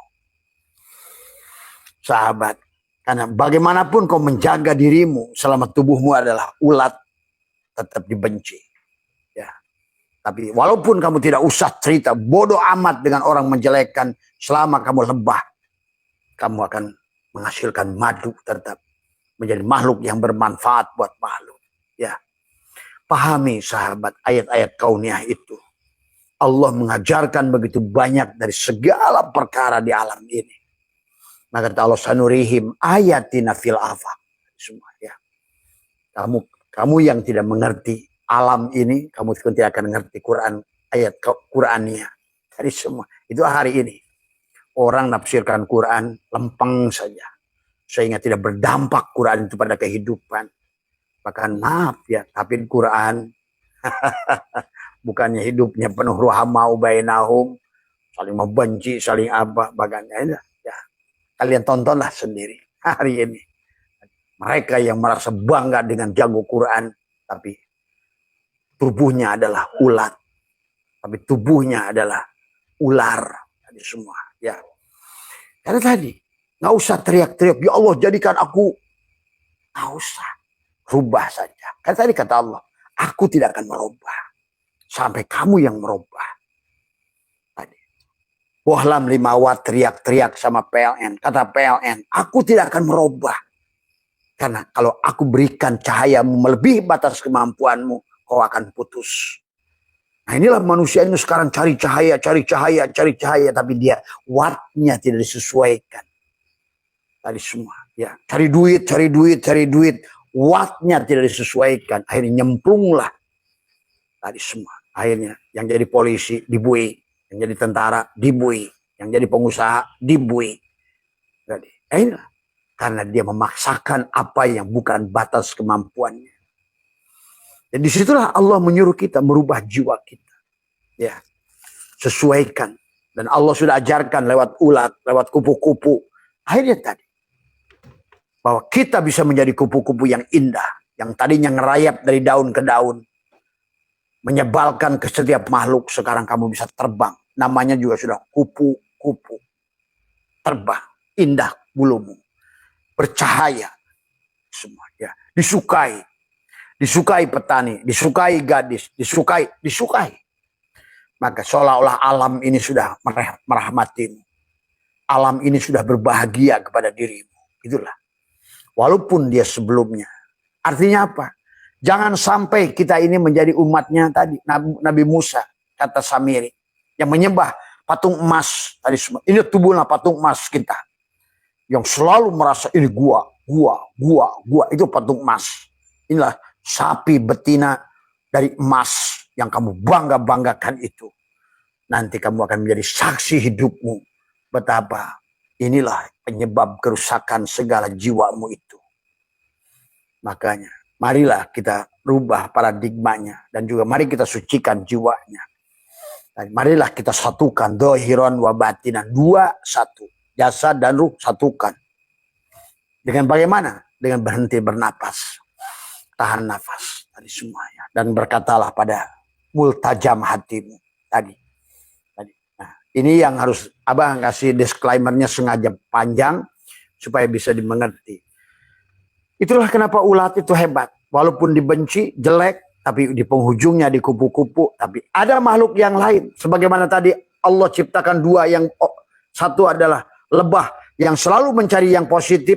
Sahabat, karena bagaimanapun kau menjaga dirimu selama tubuhmu adalah ulat, tetap dibenci. Ya. Tapi walaupun kamu tidak usah cerita bodoh amat dengan orang menjelekkan, selama kamu lebah, kamu akan menghasilkan madu, tetap menjadi makhluk yang bermanfaat buat makhluk. Ya, pahami sahabat ayat-ayat kauniyah itu. Allah mengajarkan begitu banyak dari segala perkara di alam ini. Maka kata Allah, sanurihim ayatina fil afaq. Semua ya. Kamu yang tidak mengerti alam ini, kamu tidak akan mengerti Quran, ayat Qur'annya. Tadi semua itu hari ini. Orang nafsirkan Quran lempeng saja. Sehingga tidak berdampak Quran itu pada kehidupan. Bahkan maaf ya, tapi Quran bukannya hidupnya penuh ruhamau bainahum, saling membenci, saling apa, bagainya. Ya, kalian tontonlah sendiri hari ini. Mereka yang merasa bangga dengan jago Quran, tapi tubuhnya adalah ulat. Tapi tubuhnya adalah ular. Tadi semua. Ya. Karena tadi, nggak usah teriak-teriak, ya Allah jadikan aku. Nggak usah. Rubah saja. Karena tadi kata Allah, aku tidak akan merubah. Sampai kamu yang merubah. Tadi. Bohlam 5 watt teriak-teriak sama PLN. Kata PLN, aku tidak akan merubah. Karena kalau aku berikan cahayamu melebihi batas kemampuanmu, kau akan putus. Nah inilah manusia ini sekarang cari cahaya. Tapi dia wattnya tidak disesuaikan. Tadi semua. Ya, cari duit. Wattnya tidak disesuaikan. Akhirnya nyemplunglah. Tadi semua. Akhirnya yang jadi polisi dibui. Yang jadi tentara dibui. Yang jadi pengusaha dibui. Jadi inilah. Karena dia memaksakan apa yang bukan batas kemampuannya. Dan disitulah Allah menyuruh kita merubah jiwa kita. Ya, sesuaikan. Dan Allah sudah ajarkan lewat ulat, lewat kupu-kupu. Akhirnya tadi. Bahwa kita bisa menjadi kupu-kupu yang indah. Yang tadinya ngerayap dari daun ke daun. Menyebalkan ke setiap makhluk. Sekarang kamu bisa terbang. Namanya juga sudah kupu-kupu. Terbang. Indah bulumu. Bercahaya. Semua. Ya. Disukai. Disukai petani, disukai gadis, disukai. Maka seolah-olah alam ini sudah merahmatimu. Alam ini sudah berbahagia kepada dirimu. Itulah. Walaupun dia sebelumnya. Artinya apa? Jangan sampai kita ini menjadi umatnya tadi. Nabi Musa, kata Samiri. Yang menyembah patung emas. Tadi semua. Ini tubuhnya patung emas kita. Yang selalu merasa ini gua. Itu patung emas. Inilah sapi betina dari emas yang kamu bangga-banggakan itu. Nanti kamu akan menjadi saksi hidupmu. Betapa inilah penyebab kerusakan segala jiwamu itu. Makanya, marilah kita rubah paradigmanya. Dan juga mari kita sucikan jiwanya. Dan marilah kita satukan dohiron wa batinan. 2 1. Jasad dan ruh satukan. Dengan bagaimana? Dengan berhenti bernapas. Tahan nafas tadi semuanya. Dan berkatalah pada multajam hatimu tadi. Nah, ini yang harus Abang kasih disclaimernya sengaja panjang supaya bisa dimengerti. Itulah kenapa ulat itu hebat. Walaupun dibenci, jelek, tapi di penghujungnya di kupu-kupu. Tapi ada makhluk yang lain. Sebagaimana tadi Allah ciptakan dua, yang satu adalah lebah yang selalu mencari yang positif,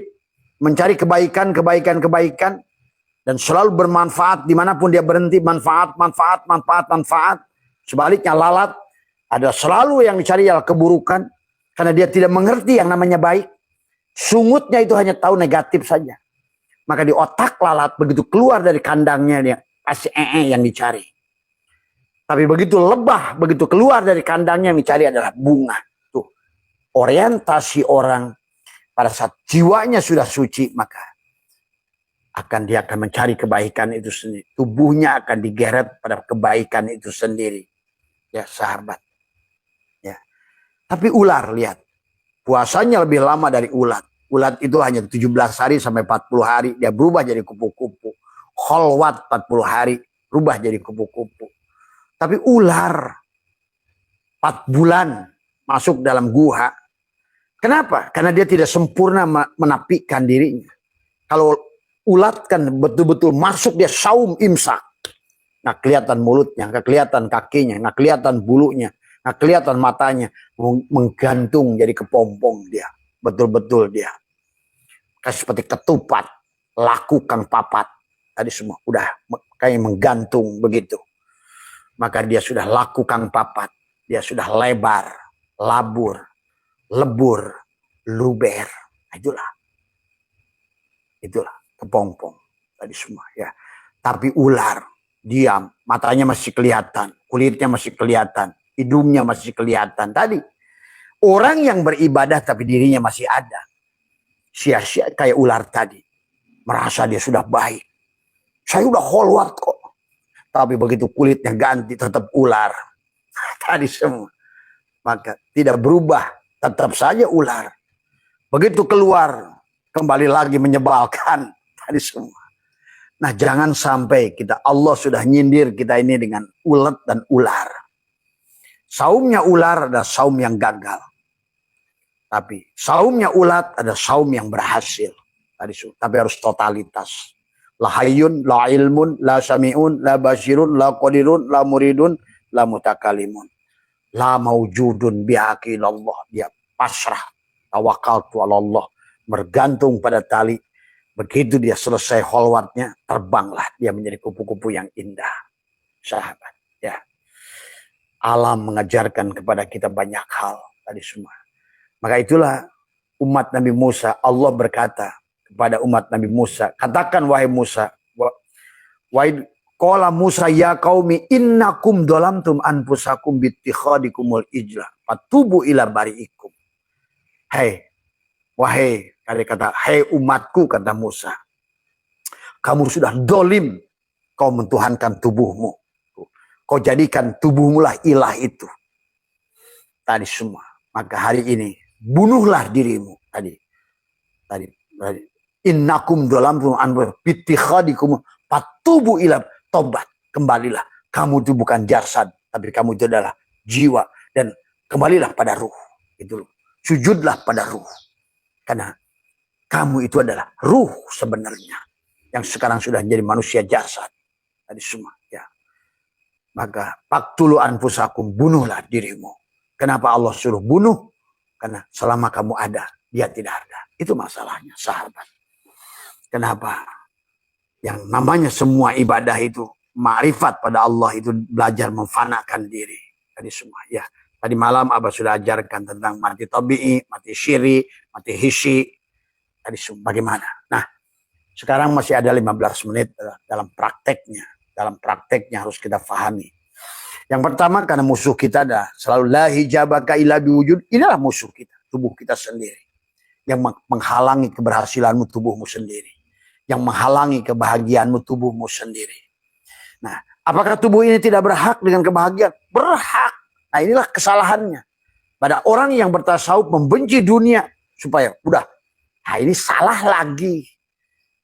mencari kebaikan, dan selalu bermanfaat dimanapun dia berhenti, manfaat. Sebaliknya lalat ada selalu yang dicari adalah keburukan, karena dia tidak mengerti yang namanya baik. Sungutnya itu hanya tahu negatif saja. Maka di otak lalat begitu keluar dari kandangnya dia pasti yang dicari. Tapi begitu lebah, begitu keluar dari kandangnya yang dicari adalah bunga. Tuh, orientasi orang pada saat jiwanya sudah suci, maka dia akan mencari kebaikan itu sendiri. Tubuhnya akan digeret pada kebaikan itu sendiri. Ya sahabat. Ya. Tapi ular, lihat. Puasanya lebih lama dari ulat. Ulat itu hanya 17 hari sampai 40 hari. Dia berubah jadi kupu-kupu. Kholwat 40 hari. Berubah jadi kupu-kupu. Tapi ular 4 bulan masuk dalam gua. Kenapa? Karena dia tidak sempurna menapikan dirinya. Kalau ulat kan betul-betul masuk, dia saum imsak. Nggak kelihatan mulutnya, nggak kelihatan kakinya, nggak kelihatan bulunya, nggak kelihatan matanya. Menggantung jadi kepompong dia. Betul-betul dia. Kayak seperti ketupat. Laku kang papat. Tadi semua udah kayak menggantung begitu. Maka dia sudah laku kang papat. Dia sudah lebar, labur, lebur, luber. Itulah kepompong tadi semua ya. Tapi ular diam, matanya masih kelihatan, kulitnya masih kelihatan, hidungnya masih kelihatan. Tadi orang yang beribadah tapi dirinya masih ada, sia-sia kayak ular tadi, merasa dia sudah baik. Saya udah kholwat kok, tapi begitu kulitnya ganti tetap ular. Tadi semua, maka tidak berubah, tetap saja ular. Begitu keluar, kembali lagi menyebalkan. Tadi semua. Nah, jangan sampai Allah sudah nyindir kita ini dengan ulet dan ular. Saumnya ular ada saum yang gagal. Tapi saumnya ulat ada saum yang berhasil. Tapi harus totalitas. La hayyun, la ilmun, la sami'un, la basirun, la qadirun, la muridun, la mutakalimun. La maujudun bihaqilallah. Dia pasrah. Tawakaltu ala Allah. Bergantung pada tali. Begitu dia selesai kholwatnya, terbanglah dia menjadi kupu-kupu yang indah. Sahabat, ya. Alam mengajarkan kepada kita banyak hal tadi semua. Maka itulah umat Nabi Musa, Allah berkata kepada umat Nabi Musa, katakan wahai Musa, wahai qala Musa ya qaumi innakum dolamtum anfusakum bittikhadikumul ijlah fatubu ila bari'ikum. Wahai, kata, hei umatku, kata Musa, kamu sudah dolim, kau mentuhankan tubuhmu. Kau jadikan tubuhmu lah ilah itu. Tadi semua. Maka hari ini, bunuhlah dirimu. Tadi. Innakum dolamtum anfusakum fatubu ila tobat. Kembalilah. Kamu itu bukan jasad, tapi kamu itu adalah jiwa. Dan kembalilah pada ruh. Itu. Sujudlah pada ruh. Karena kamu itu adalah ruh sebenarnya. Yang sekarang sudah menjadi manusia jasad. Tadi semua. Ya. Maka paktulu anfusakum, bunuhlah dirimu. Kenapa Allah suruh bunuh? Karena selama kamu ada, dia tidak ada. Itu masalahnya, sahabat. Kenapa? Yang namanya semua ibadah itu, ma'rifat pada Allah itu belajar memfanakan diri. Tadi semua. Ya. Tadi malam Abah sudah ajarkan tentang mati tabi'i, mati syiri, mati hisi. Tadi bagaimana? Nah, sekarang masih ada 15 menit dalam prakteknya. Dalam prakteknya harus kita fahami. Yang pertama, karena musuh kita ada selalu la hijabaka illa biwujud. Inilah musuh kita, tubuh kita sendiri. Yang menghalangi keberhasilanmu tubuhmu sendiri. Yang menghalangi kebahagiaanmu tubuhmu sendiri. Nah, apakah tubuh ini tidak berhak dengan kebahagiaan? Berhak. Nah, inilah kesalahannya. Pada orang yang bertasawuf membenci dunia supaya udah Nah, ini salah lagi.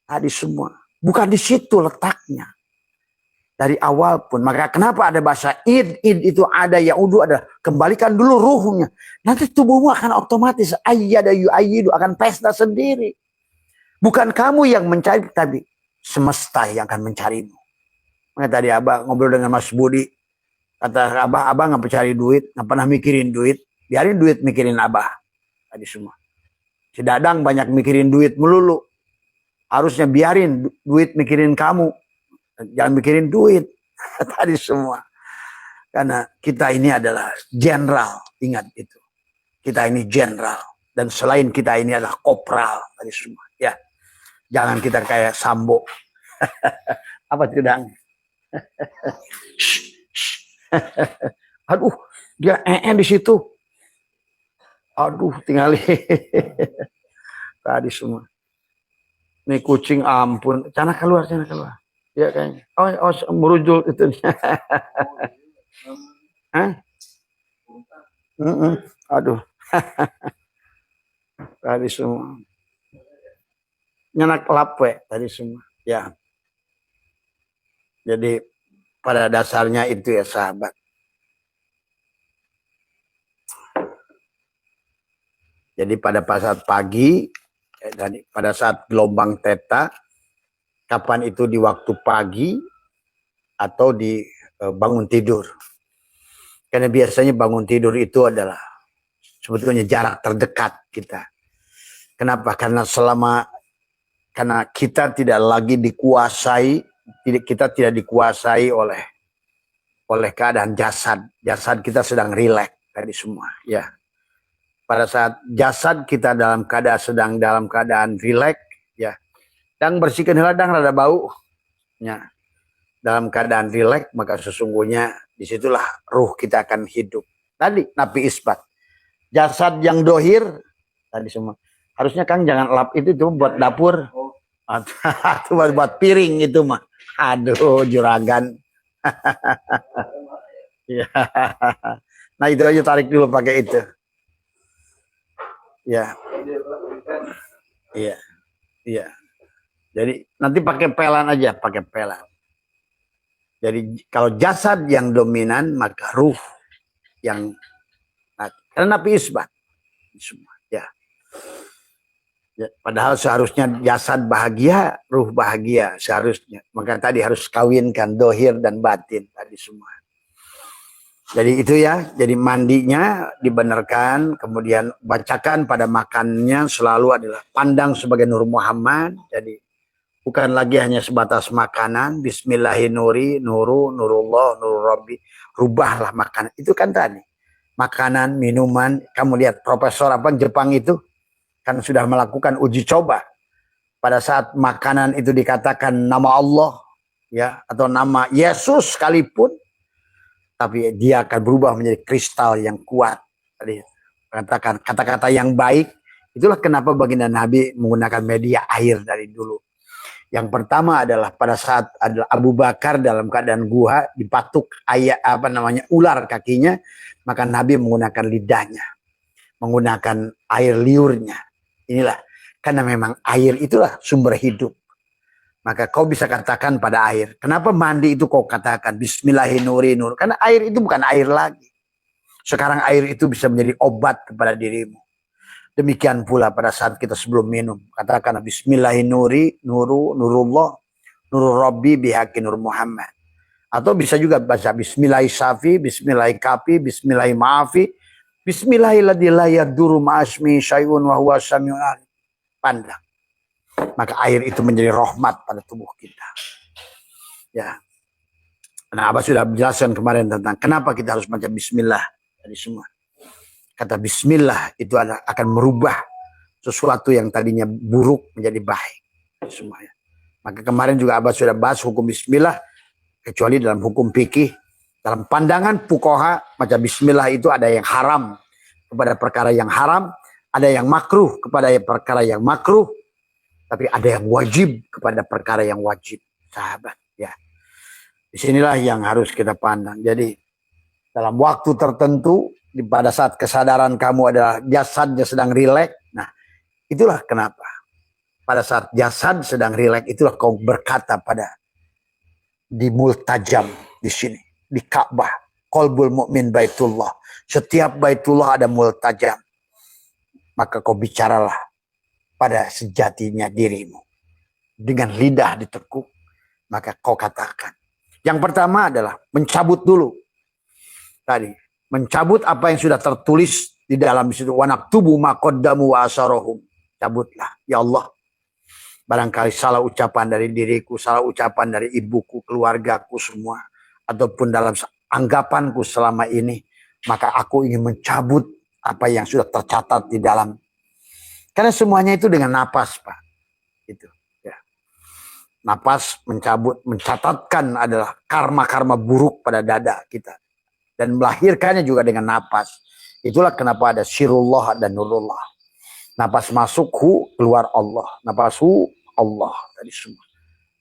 Tadi semua. Bukan di situ letaknya. Dari awal pun. Maka kenapa ada bahasa id? Id itu ada, yaudu ada. Kembalikan dulu ruhnya. Nanti tubuhmu akan otomatis. Ayyada yu'ayyidu. Akan pesta sendiri. Bukan kamu yang mencari, tapi semesta yang akan mencarimu. Maka tadi Abah ngobrol dengan Mas Budi. Kata Abah nggak mencari duit. Nggak pernah mikirin duit. Biarin duit mikirin Abah. Tadi semua. Si Dadang banyak mikirin duit melulu. Harusnya biarin duit mikirin kamu. Jangan mikirin duit. Tadi semua. Karena kita ini adalah jenderal. Ingat itu. Kita ini jenderal. Dan selain kita ini adalah kopral. Tadi semua. Ya. Jangan kita kayak Sambo. Apa itu, Dang? Aduh. Dia di situ. Aduh, tinggal tadi semua. Nih kucing ampun, cana keluar. Ya kayaknya. Oh merujul itu. Hah? Aduh. Tadi semua. Nyenak lapwe tadi semua. Ya. Jadi pada dasarnya itu ya sahabat. Jadi pada saat pagi, dan pada saat gelombang theta, kapan itu di waktu pagi atau di bangun tidur. Karena biasanya bangun tidur itu adalah sebetulnya jarak terdekat kita. Kenapa? Karena kita tidak lagi dikuasai, kita tidak dikuasai oleh keadaan jasad. Jasad kita sedang rileks tadi semua, ya. Pada saat jasad kita sedang dalam keadaan rileks, ya, dan bersihkan heladang rada bau, ya, dalam keadaan rileks, maka sesungguhnya disitulah ruh kita akan hidup. Tadi napi isbat, jasad yang dohir tadi semua. Harusnya Kang jangan lap itu tuh buat dapur, itu buat piring itu mah. Aduh juragan. Ya. Nah itu aja tarik dulu pakai itu. Ya, iya, iya. Jadi nanti pakai pelan aja, pakai pelan. Jadi kalau jasad yang dominan, maka ruh yang karena napi isbat semua. Ya. Ya, padahal seharusnya jasad bahagia, ruh bahagia seharusnya. Maka tadi harus kawinkan dohir dan batin tadi semua. Jadi itu ya, jadi mandinya dibenarkan, kemudian bacakan pada makannya selalu adalah pandang sebagai Nur Muhammad. Jadi bukan lagi hanya sebatas makanan, Bismillahirrahmanirrahim, Nurullah, Nurul Rabbi. Rubahlah makanan. Itu kan tadi. Makanan, minuman, kamu lihat profesor Jepang itu kan sudah melakukan uji coba. Pada saat makanan itu dikatakan nama Allah, ya, atau nama Yesus sekalipun, tapi dia akan berubah menjadi kristal yang kuat. Tadi katakan kata-kata yang baik. Itulah kenapa baginda Nabi menggunakan media air dari dulu. Yang pertama adalah pada saat adalah Abu Bakar dalam keadaan gua dipatuk ular kakinya, maka Nabi menggunakan lidahnya, menggunakan air liurnya. Inilah karena memang air itulah sumber hidup. Maka kau bisa katakan pada air. Kenapa mandi itu kau katakan Bismillahirrahmanirrahim? Karena air itu bukan air lagi. Sekarang air itu bisa menjadi obat kepada dirimu. Demikian pula pada saat kita sebelum minum. Katakan Bismillahirrahmanirrahim, Nurullah, Nurul Rabbi bihaqi Nur Muhammad. Atau bisa juga baca Bismillahirrahmanirrahim, Bismillahirrahmanirrahim, Bismillahirrahmanirrahim, Bismillahirrahmanirrahim, ma'asmi syai'un wa huwa sami'un alim. Pandang. Maka air itu menjadi rahmat pada tubuh kita. Ya. Nah, Abah sudah menjelaskan kemarin tentang kenapa kita harus baca bismillah tadi semua. Kata bismillah itu akan merubah sesuatu yang tadinya buruk menjadi baik semuanya. Maka kemarin juga Abah sudah bahas hukum bismillah, kecuali dalam hukum fikih, dalam pandangan fuqaha, baca bismillah itu ada yang haram kepada perkara yang haram, ada yang makruh kepada perkara yang makruh, tapi ada yang wajib kepada perkara yang wajib, sahabat. Ya, disinilah yang harus kita pandang. Jadi dalam waktu tertentu, pada saat kesadaran kamu adalah jasadnya sedang rileks, nah itulah kenapa pada saat jasad sedang rileks, itulah kau berkata pada di multajam di sini, di Ka'bah, qalbul mukmin baitullah. Setiap baitullah ada multajam. Maka kau bicaralah pada sejatinya dirimu. Dengan lidah ditekuk, maka kau katakan. Yang pertama adalah mencabut dulu. Tadi, mencabut apa yang sudah tertulis di dalam situ. Wa naktubu ma qaddamu wa asarohum. Cabutlah, ya Allah. Barangkali salah ucapan dari diriku, salah ucapan dari ibuku, keluargaku semua, ataupun dalam anggapanku selama ini, maka aku ingin mencabut apa yang sudah tercatat di dalam. Karena semuanya itu dengan napas, Pak. Itu, ya. Napas mencabut, mencatatkan adalah karma-karma buruk pada dada kita. Dan melahirkannya juga dengan napas. Itulah kenapa ada sirullah dan nurullah. Napas masuk hu, keluar Allah. Napas hu, Allah. Tadi semua.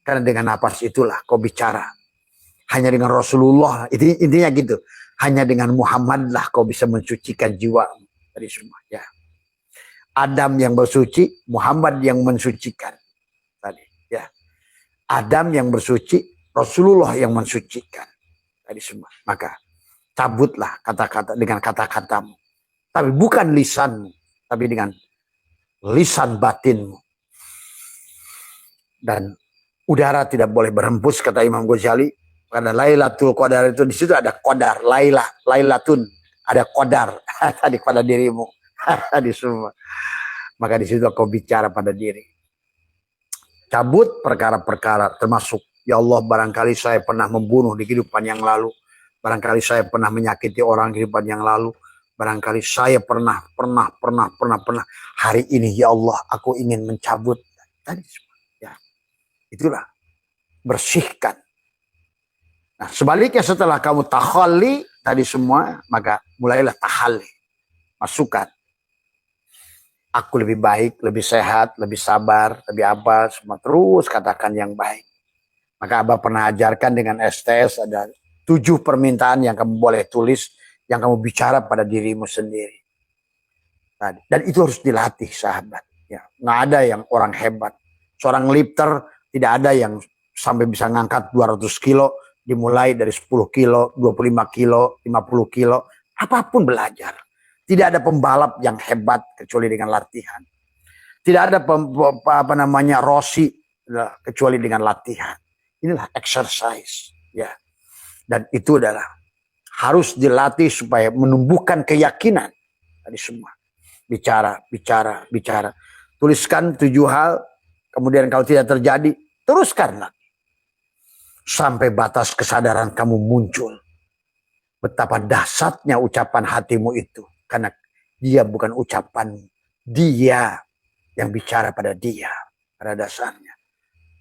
Karena dengan napas itulah kau bicara. Hanya dengan Rasulullah. Intinya gitu. Hanya dengan Muhammad lah kau bisa mensucikan jiwa. Tadi semua. Ya. Adam yang bersuci, Muhammad yang mensucikan. Tadi. Ya. Adam yang bersuci, Rasulullah yang mensucikan. Tadi semua. Maka cabutlah kata-kata dengan kata-katamu. Tapi bukan lisanmu. Tapi dengan lisan batinmu. Dan udara tidak boleh berhembus, kata Imam Ghazali. Karena Lailatul Qadar itu di situ ada qadar, Lailatun, ada qadar tadi pada dirimu. Tadi semua. Maka di situ kau bicara pada diri. Cabut perkara-perkara termasuk, ya Allah, barangkali saya pernah membunuh di kehidupan yang lalu. Barangkali saya pernah menyakiti orang di kehidupan yang lalu. Barangkali saya pernah. Hari ini, ya Allah, aku ingin mencabut. Tadi semua. Ya. Itulah. Bersihkan. Nah, sebaliknya setelah kamu tahalli tadi semua, maka mulailah tahalli. Masukkan. Aku lebih baik, lebih sehat, lebih sabar, lebih apa, semua terus katakan yang baik. Maka Abah pernah ajarkan dengan STS ada 7 permintaan yang kamu boleh tulis, yang kamu bicara pada dirimu sendiri. Dan itu harus dilatih, sahabat. Ya, nggak ada yang orang hebat. Seorang lifter tidak ada yang sampai bisa ngangkat 200 kilo, dimulai dari 10 kilo, 25 kilo, 50 kilo, apapun belajar. Tidak ada pembalap yang hebat kecuali dengan latihan. Tidak ada Rossi kecuali dengan latihan. Inilah exercise, ya. Dan itu adalah harus dilatih supaya menumbuhkan keyakinan tadi semua. Bicara. Tuliskan 7 hal, kemudian kalau tidak terjadi, teruskan lagi. Sampai batas kesadaran kamu muncul. Betapa dahsyatnya ucapan hatimu itu. Karena dia bukan ucapan, dia yang bicara pada dia. Pada dasarnya.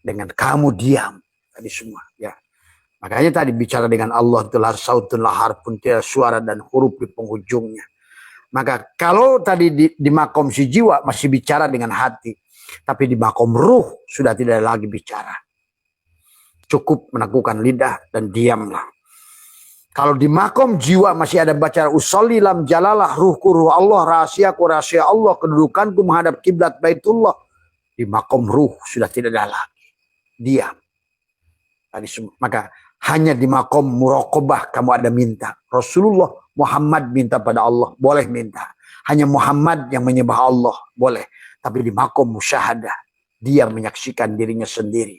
Dengan kamu diam. Tadi semua. Ya. Makanya tadi bicara dengan Allah. Itulah sautun lahar pun tidak suara dan huruf di penghujungnya. Maka kalau tadi di makom si jiwa masih bicara dengan hati. Tapi di makom ruh sudah tidak lagi bicara. Cukup menaklukkan lidah dan diamlah. Kalau di makom jiwa masih ada baca usolli lam jalalah ruhku ruh Allah, rahasiaku rahasia Allah, kedudukanku menghadap kiblat Baitullah. Di makom ruh sudah tidak ada lagi. Diam. Tadi semua. Maka hanya di makom muraqabah kamu ada minta. Rasulullah Muhammad minta pada Allah, boleh minta. Hanya Muhammad yang menyembah Allah, boleh. Tapi di makom musyahadah, dia menyaksikan dirinya sendiri.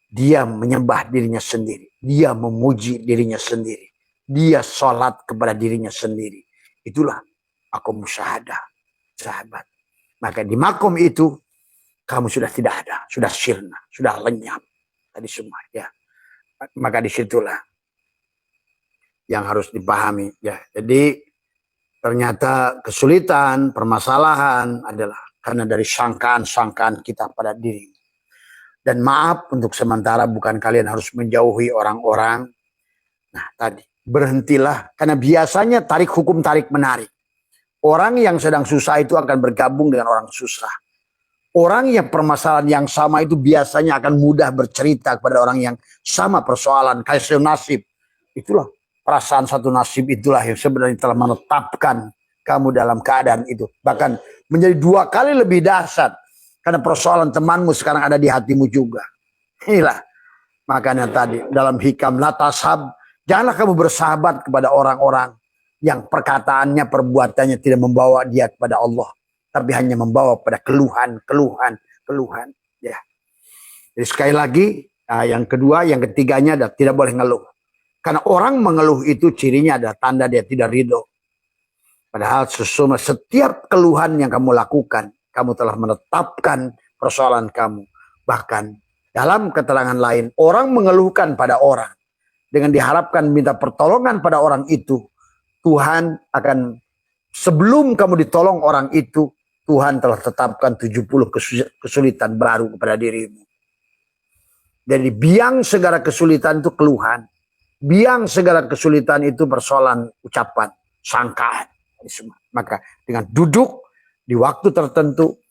Dia menyembah dirinya sendiri. Dia memuji dirinya sendiri. Dia sholat kepada dirinya sendiri. Itulah makom musyahadah, sahabat. Maka di makom itu, kamu sudah tidak ada. Sudah sirna, sudah lenyap. Tadi semua, ya. Maka disitulah yang harus dipahami. Ya. Jadi ternyata kesulitan, permasalahan adalah karena dari sangkaan-sangkaan kita pada diri. Dan maaf untuk sementara bukan kalian harus menjauhi orang-orang. Nah tadi berhentilah. Karena biasanya tarik hukum tarik menarik. Orang yang sedang susah itu akan bergabung dengan orang susah. Orang yang permasalahan yang sama itu biasanya akan mudah bercerita kepada orang yang sama persoalan. Kayak nasib. Itulah perasaan satu nasib itulah yang sebenarnya telah menetapkan kamu dalam keadaan itu. Bahkan menjadi 2 kali lebih dahsyat. Karena persoalan temanmu sekarang ada di hatimu juga. Inilah makanya tadi dalam hikam la tashab, janganlah kamu bersahabat kepada orang-orang yang perkataannya, perbuatannya tidak membawa dia kepada Allah, tapi hanya membawa pada keluhan. Ya. Jadi sekali lagi, yang kedua, yang ketiganya adalah tidak boleh ngeluh. Karena orang mengeluh itu cirinya adalah tanda dia tidak ridho. Padahal sesungguhnya setiap keluhan yang kamu lakukan, kamu telah menetapkan persoalan kamu. Bahkan dalam keterangan lain, orang mengeluhkan pada orang dengan diharapkan minta pertolongan pada orang itu, Tuhan akan, sebelum kamu ditolong orang itu, Tuhan telah tetapkan 70 kesulitan baru kepada dirimu. Jadi biang segala kesulitan itu keluhan. Biang segala kesulitan itu persoalan ucapan, sangkaan. Maka dengan duduk di waktu tertentu,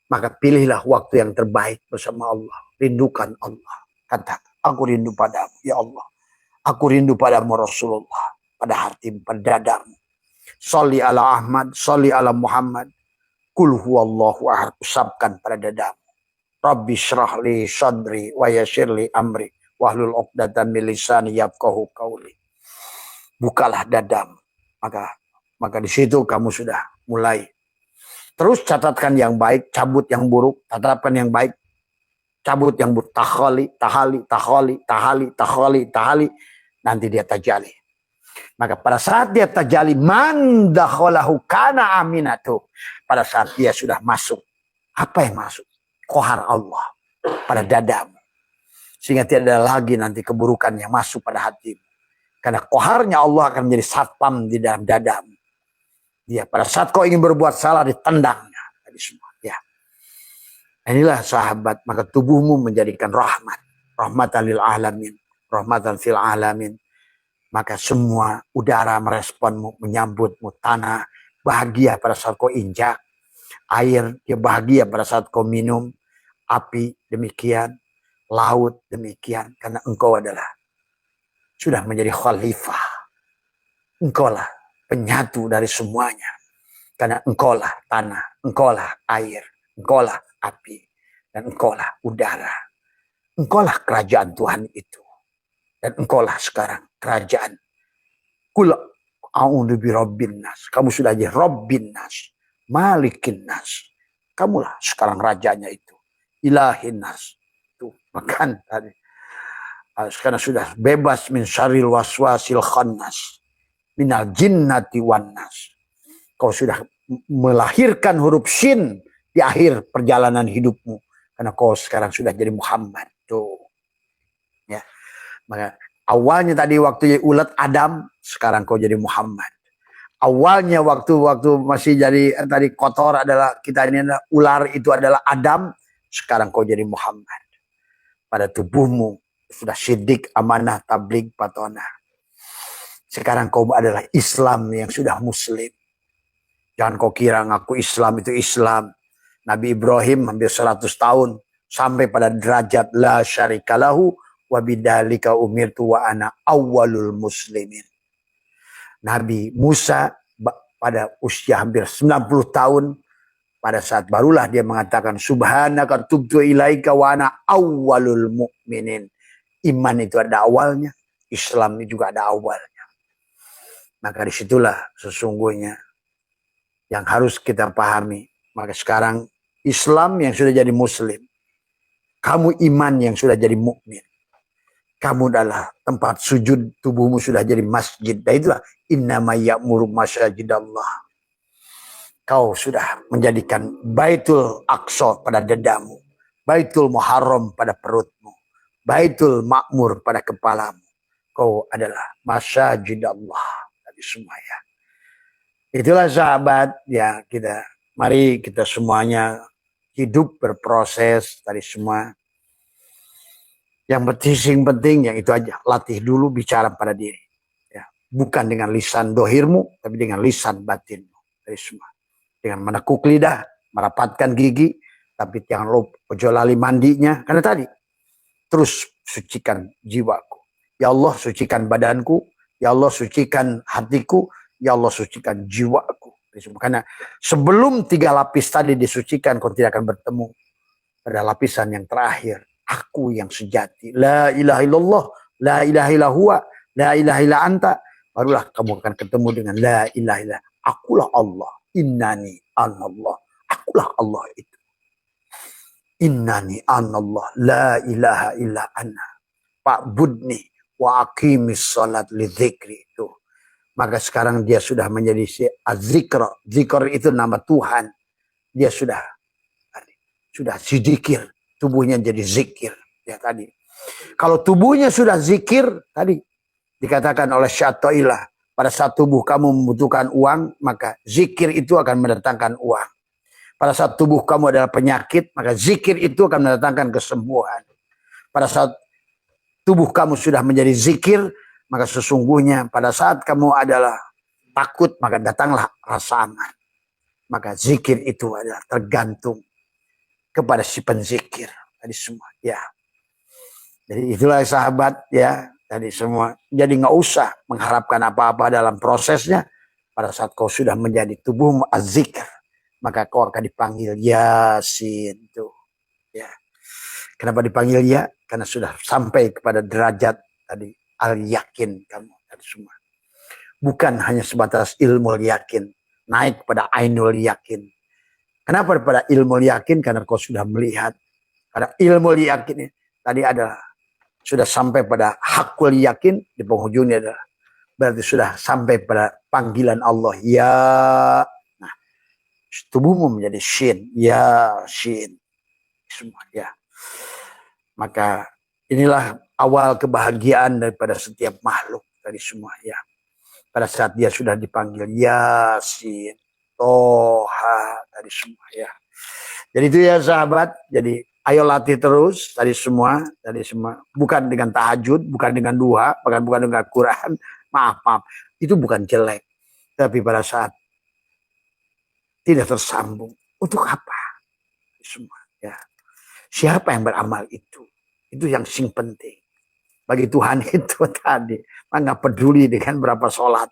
maka pilihlah waktu yang terbaik bersama Allah. Rindukan Allah. Kata, aku rindu padamu, ya Allah. Aku rindu padamu Rasulullah. Pada hatimu, pada dadamu. Sholli ala Ahmad, sholli ala Muhammad. Kul huwallahu ahad. Usapkan pada dadamu. Rabbi syrahli sadri wa yassirli amri. Wahlul uqdatan min lisani yafqahu qawli. Bukalah dadamu. Maka di situ kamu sudah mulai. Terus catatkan yang baik, cabut yang buruk, tetapkan yang baik, cabut yang buruk, tahali, nanti dia tajali. Maka pada saat dia tajali, man dakhalahu kana aminatu. Pada saat dia sudah masuk, apa yang masuk? Kohar Allah pada dadamu. Sehingga tidak ada lagi nanti keburukan yang masuk pada hatimu. Karena koharnya Allah akan menjadi satpam di dalam dadamu. Ya, pada saat kau ingin berbuat salah ditendangnya tadi semua. Ya. Inilah sahabat, maka tubuhmu menjadikan rahmatan lil alamin, rahmatan fil alamin. Maka semua udara meresponmu, menyambutmu, tanah bahagia pada saat kau injak, air dia bahagia pada saat kau minum, api demikian, laut demikian, karena engkau adalah sudah menjadi khalifah. Engkaulah penyatu dari semuanya. Karena engkaulah tanah, engkaulah air, engkaulah api, dan engkaulah udara. Engkaulah kerajaan Tuhan itu. Dan engkaulah sekarang kerajaan. Kul a'udzu birabbin nas. Kamu sudah jadi Rabbin nas, Malikin nas. Kamulah sekarang rajanya itu. Ilahin nas. Tuh, makan tadi. Sekarang sudah bebas min syarril waswasil khannas. Minal jinnati wan nas. Kau sudah melahirkan huruf shin di akhir perjalanan hidupmu. Karena kau sekarang sudah jadi Muhammad. Tuh. Ya. Maka awalnya tadi waktu ulat Adam, sekarang kau jadi Muhammad. Awalnya waktu masih jadi tadi kotor adalah kita ini adalah ular, itu adalah Adam, sekarang kau jadi Muhammad. Pada tubuhmu sudah sidik, amanah, tabligh, patonah. Sekarang kau adalah Islam yang sudah muslim. Jangan kau kira ngaku Islam itu Islam. Nabi Ibrahim hampir 100 tahun sampai pada derajat la syarikalahu wa bidzalika umirtu wa ana awwalul muslimin. Nabi Musa pada usia hampir 90 tahun, pada saat barulah dia mengatakan subhanaka tubtu ilaika wa ana awwalul mu'minin. Iman itu ada awalnya, Islam itu juga ada awalnya. Maka disitulah sesungguhnya yang harus kita pahami. Maka sekarang Islam yang sudah jadi muslim, kamu iman yang sudah jadi mukmin, kamu adalah tempat sujud, tubuhmu sudah jadi masjid. Dan itulah innama ya'muru masajidallah. Kau sudah menjadikan Baitul Aqsa pada dadamu, Baitul Muharram pada perutmu, Baitul Ma'mur pada kepalamu. Kau adalah masajidallah. Semua ya. Itulah sahabat ya, mari kita semuanya hidup berproses tadi semua. Yang penting yang itu aja, latih dulu bicara pada diri ya. Bukan dengan lisan dohirmu, tapi dengan lisan batinmu tadi semua. Dengan menekuk lidah, merapatkan gigi, tapi jangan lupa ojo lali mandinya. Karena tadi terus sucikan jiwaku. Ya Allah, sucikan badanku. Ya Allah, sucikan hatiku. Ya Allah, sucikan jiwaku. Karena sebelum 3 lapis tadi disucikan, kau tidak akan bertemu pada lapisan yang terakhir. Aku yang sejati. La ilaha illallah. La ilaha illallah. La ilaha illa anta. Barulah kamu akan ketemu dengan la ilaha illallah. Akulah Allah. Innani anallah. Akulah Allah itu. Innani anallah. La ilaha illa ana. Fa'budni wa aqimis salat li dzikri. Itu. Maka sekarang dia sudah menjadi zikr. Zikr itu nama Tuhan. Dia sudah zikir, tubuhnya jadi zikir ya tadi. Kalau tubuhnya sudah zikir tadi dikatakan oleh Syaikhullah, pada saat tubuh kamu membutuhkan uang, maka zikir itu akan mendatangkan uang. Pada saat tubuh kamu adalah penyakit, maka zikir itu akan mendatangkan kesembuhan. Pada saat tubuh kamu sudah menjadi zikir, maka sesungguhnya pada saat kamu adalah takut, maka datanglah rasa aman. Maka zikir itu adalah tergantung kepada si penzikir tadi semua ya. Jadi itulah sahabat ya tadi semua. Jadi nggak usah mengharapkan apa-apa dalam prosesnya. Pada saat kau sudah menjadi tubuhmu az-zikr, maka kau akan dipanggil Yasin tuh ya. Kenapa dipanggil ya? Karena sudah sampai kepada derajat tadi al-yakin kamu tadi semua. Bukan hanya sebatas ilmu yakin, naik kepada ainul yakin. Kenapa pada ilmu yakin? Karena kau sudah melihat. Pada ilmu yakin tadi adalah sudah sampai pada hakul yakin, di penghujungnya adalah berarti sudah sampai pada panggilan Allah ya. Nah, tubuhmu menjadi shin, ya shin semua ya. Maka inilah awal kebahagiaan daripada setiap makhluk tadi semua ya. Pada saat dia sudah dipanggil Yasin, Toha tadi semua ya. Jadi itu ya sahabat. Jadi ayo latih terus tadi semua. Bukan dengan tahajud, bukan dengan duha, bukan dengan Quran. Maaf. Itu bukan jelek. Tapi pada saat tidak tersambung, untuk apa? Semua ya. Siapa yang beramal itu? Itu yang sing penting. Bagi Tuhan itu tadi. Nggak peduli dengan berapa sholat.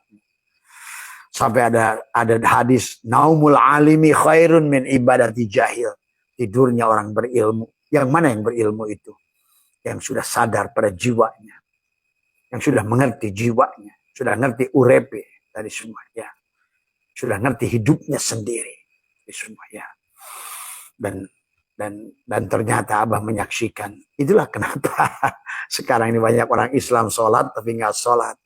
Sampai ada hadis, naumul alimi khairun min ibadati jahil. Tidurnya orang berilmu. Yang mana yang berilmu itu? Yang sudah sadar pada jiwanya. Yang sudah mengerti jiwanya. Sudah ngerti urepe dari semua ya. Sudah ngerti hidupnya sendiri. Dari semua ya. Dan ternyata Abah menyaksikan. Itulah kenapa sekarang ini banyak orang Islam sholat tapi nggak sholat.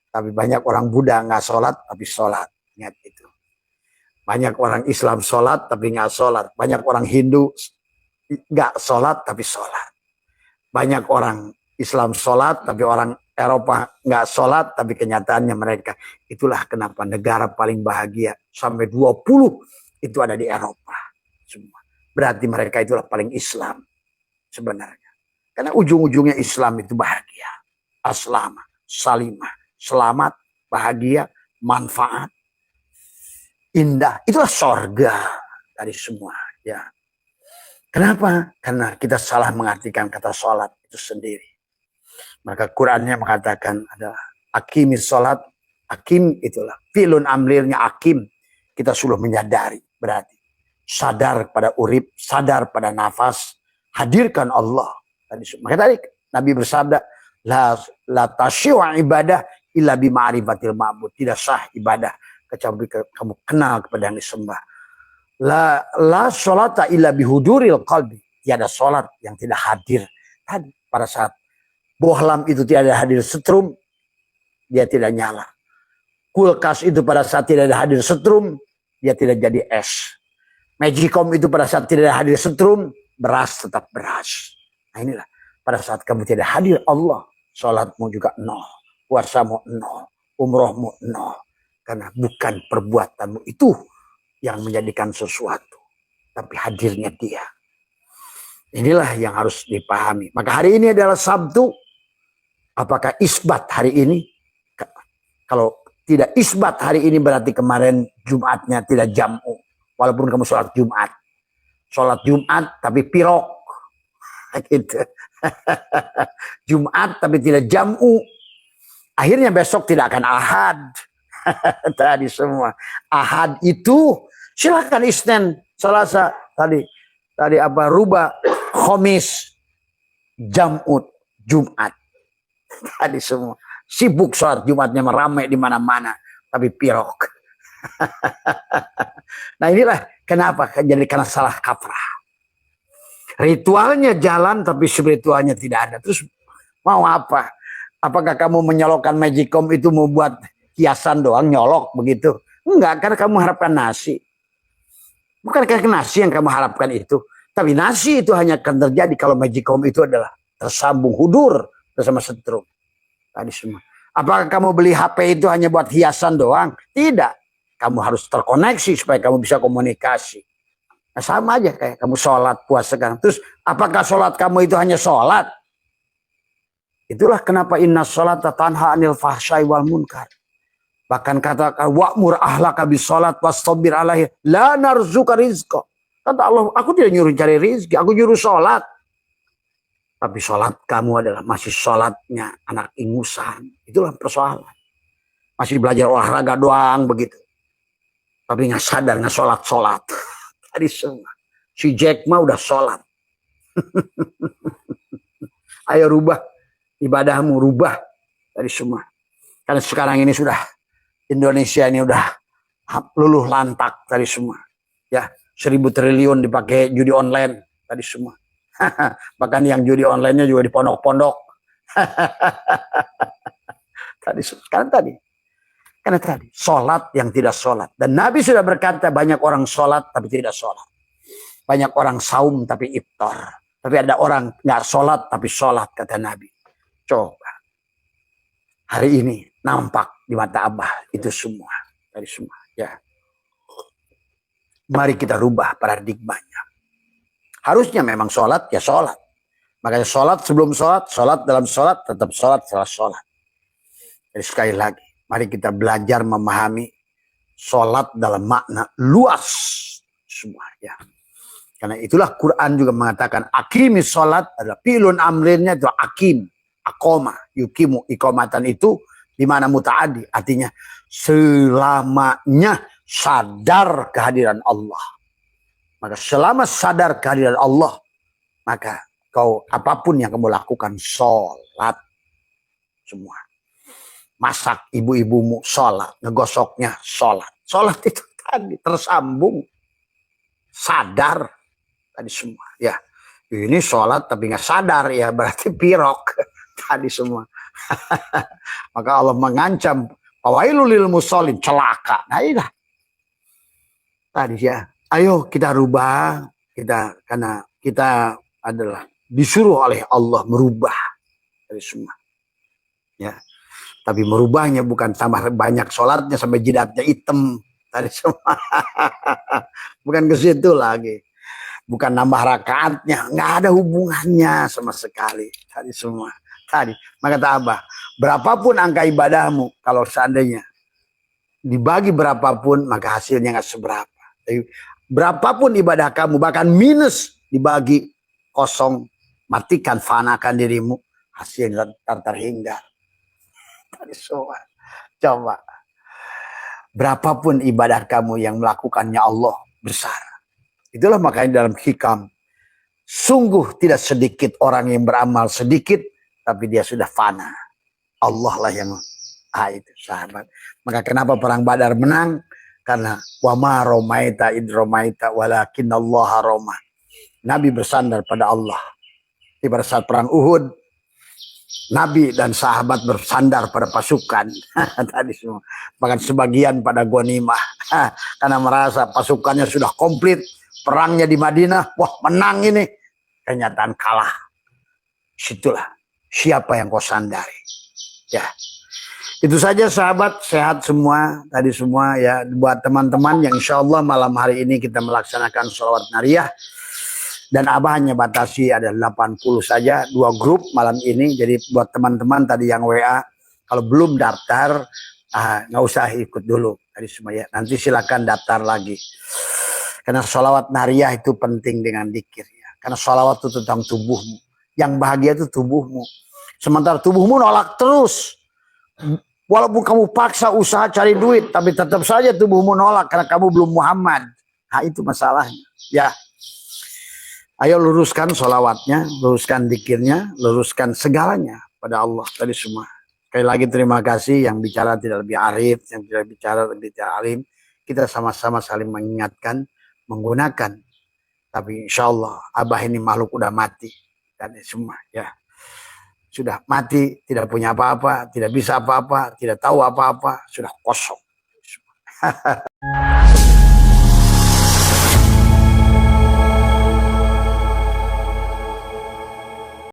Tapi banyak orang Buddha nggak sholat tapi sholat. Ingat itu. Banyak orang Islam sholat tapi nggak sholat. Banyak orang Hindu nggak sholat tapi sholat. Banyak orang Islam sholat tapi orang Eropa nggak sholat tapi kenyataannya mereka. Itulah kenapa negara paling bahagia. Sampai 20 itu ada di Eropa. Semua. Berarti mereka itulah paling Islam sebenarnya. Karena ujung-ujungnya Islam itu bahagia. Aslamah, salimah. Selamat, bahagia, manfaat, indah. Itulah sorga dari semua. Ya. Kenapa? Karena kita salah mengartikan kata sholat itu sendiri. Maka Qurannya mengatakan adalah akimis sholat. Akim itulah. Filun amlirnya akim. Kita sudah menyadari. Berarti sadar pada urip, sadar pada nafas. Hadirkan Allah. Maka tadi Nabi bersabda, la tasyiwa ibadah illa bima'rifatil ma'bud. Tidak sah ibadah kecuali kamu kenal kepada yang disembah. La sholata illa bihuduril qalbi. Tiada sholat yang tidak hadir. Tadi pada saat bohlam itu tidak hadir setrum, dia tidak nyala. Kulkas itu pada saat tidak hadir setrum, dia tidak jadi es. Magicom itu pada saat tidak hadir setrum, beras tetap beras. Nah inilah pada saat kamu tidak hadir Allah, sholatmu juga nol. Puasamu nol, umrohmu nol. Karena bukan perbuatanmu itu yang menjadikan sesuatu. Tapi hadirnya dia. Inilah yang harus dipahami. Maka hari ini adalah Sabtu. Apakah isbat hari ini? Kalau tidak isbat hari ini berarti kemarin Jumatnya tidak jam'u. Walaupun kamu sholat Jumat. Sholat Jumat tapi pirok. Gitu. Jumat tapi tidak jam'u. Akhirnya besok tidak akan ahad. Tadi semua. Ahad itu silakan Isnin, Selasa, tadi apa rubah Khamis, Jam'ud, Jumat. Tadi semua sibuk sholat Jumatnya, meramai di mana-mana, tapi pirok. Nah inilah kenapa jadi karena salah kaprah. Ritualnya jalan tapi spiritualnya tidak ada. Terus mau apa? Apakah kamu menyolokkan magicom itu mau buat hiasan doang, nyolok begitu? Enggak, karena kamu harapkan nasi. Bukan karena nasi yang kamu harapkan itu, tapi nasi itu hanya akan terjadi kalau magicom itu adalah tersambung hudur bersama setrum. Tadi semua. Apakah kamu beli HP itu hanya buat hiasan doang? Tidak. Kamu harus terkoneksi supaya kamu bisa komunikasi. Nah, sama aja kayak kamu sholat puasa sekarang. Terus apakah sholat kamu itu hanya sholat? Itulah kenapa inna sholata tanha anil fahsyai wal munkar. Bahkan katakan wa'mur ahlaka bis sholat wastabir alaihi la narzuka rizqa. Kata Allah, aku tidak nyuruh cari rizki, aku nyuruh sholat. Tapi sholat kamu adalah masih sholatnya anak ingusan. Itulah persoalan. Masih belajar olahraga doang begitu. Tapi nggak sadar, nggak sholat. Tadi semua. Si Jack mah udah sholat. Ayo rubah ibadahmu, rubah dari semua. Karena sekarang ini sudah Indonesia ini udah luluh lantak tadi semua. Ya, 1.000 triliun dipakai judi online tadi semua. Bahkan yang judi online-nya juga di pondok-pondok. Karena tadi sholat yang tidak sholat. Dan Nabi sudah berkata banyak orang sholat tapi tidak sholat. Banyak orang saum tapi iftar. Tapi ada orang nggak sholat tapi sholat, kata Nabi. Coba hari ini nampak di mata Abah itu semua. Dari semua ya. Mari kita rubah paradigmanya. Harusnya memang sholat ya sholat. Makanya sholat sebelum sholat, sholat dalam sholat, tetap sholat setelah sholat. Jadi sekali lagi, mari kita belajar memahami sholat dalam makna luas semua ya. Karena itulah Quran juga mengatakan akimis sholat adalah pilun amrinnya itu akim, akoma, yukimu, ikomatan itu di mana mutaadi, artinya selamanya sadar kehadiran Allah. Maka selama sadar kehadiran Allah, maka kau apapun yang kamu lakukan sholat semua. Masak ibu-ibumu sholat, ngegosoknya sholat. Sholat itu tadi tersambung, sadar tadi semua. Ya, ini sholat tapi nggak sadar ya berarti pirok tadi semua. Maka Allah mengancam fawailul lil musholin, celaka. Nah ini tadi ya. Ayo kita rubah, karena kita adalah disuruh oleh Allah merubah dari semua. Ya. Tapi merubahnya bukan tambah banyak sholatnya sampai jidatnya hitam tadi semua. Bukan ke situ lagi. Bukan nambah rakaatnya, nggak ada hubungannya sama sekali tadi semua. Tadi, maka kata Abah, berapapun angka ibadahmu, kalau seandainya dibagi berapapun, maka hasilnya nggak seberapa. Jadi, berapapun ibadah kamu, bahkan minus dibagi kosong, matikan, fanakan dirimu, hasilnya terhinggar. Tadi semua. Coba, berapapun ibadah kamu yang melakukannya Allah besar. Itulah makanya dalam hikam, sungguh tidak sedikit orang yang beramal sedikit, tapi dia sudah fana. Allah lah yang itu sahabat. Maka kenapa perang Badar menang? Karena wama romaita id romaita walakin Allah roma. Nabi bersandar pada Allah. Pada saat perang Uhud, Nabi dan sahabat bersandar pada pasukan. Tadi semua. Bahkan sebagian pada ghanimah. Karena merasa pasukannya sudah komplit. Perangnya di Madinah, wah menang ini. Kenyataan kalah. Situlah siapa yang kau sandari. Ya. Itu saja sahabat, sehat semua tadi semua ya. Buat teman-teman yang insya Allah malam hari ini kita melaksanakan sholawat nariyah. Dan Abah hanya batasi ada 80 saja, 2 grup malam ini. Jadi buat teman-teman tadi yang WA, kalau belum daftar, nggak usah ikut dulu tadi semua ya. Nanti silakan daftar lagi. Karena sholawat nariyah itu penting dengan dikir ya. Karena sholawat itu tentang tubuhmu. Yang bahagia itu tubuhmu. Sementara tubuhmu nolak terus. Walaupun kamu paksa usaha cari duit, tapi tetap saja tubuhmu nolak karena kamu belum Muhammad. Nah itu masalahnya. Ya. Ayo luruskan sholawatnya, luruskan dikirnya, luruskan segalanya pada Allah tadi semua. Sekali lagi terima kasih yang bicara tidak lebih arif, yang tidak bicara lebih tidak alim. Kita sama-sama saling mengingatkan, menggunakan. Tapi insya Allah Abah ini makhluk udah mati. Dan semua ya sudah mati, tidak punya apa-apa, tidak bisa apa-apa, tidak tahu apa-apa, sudah kosong.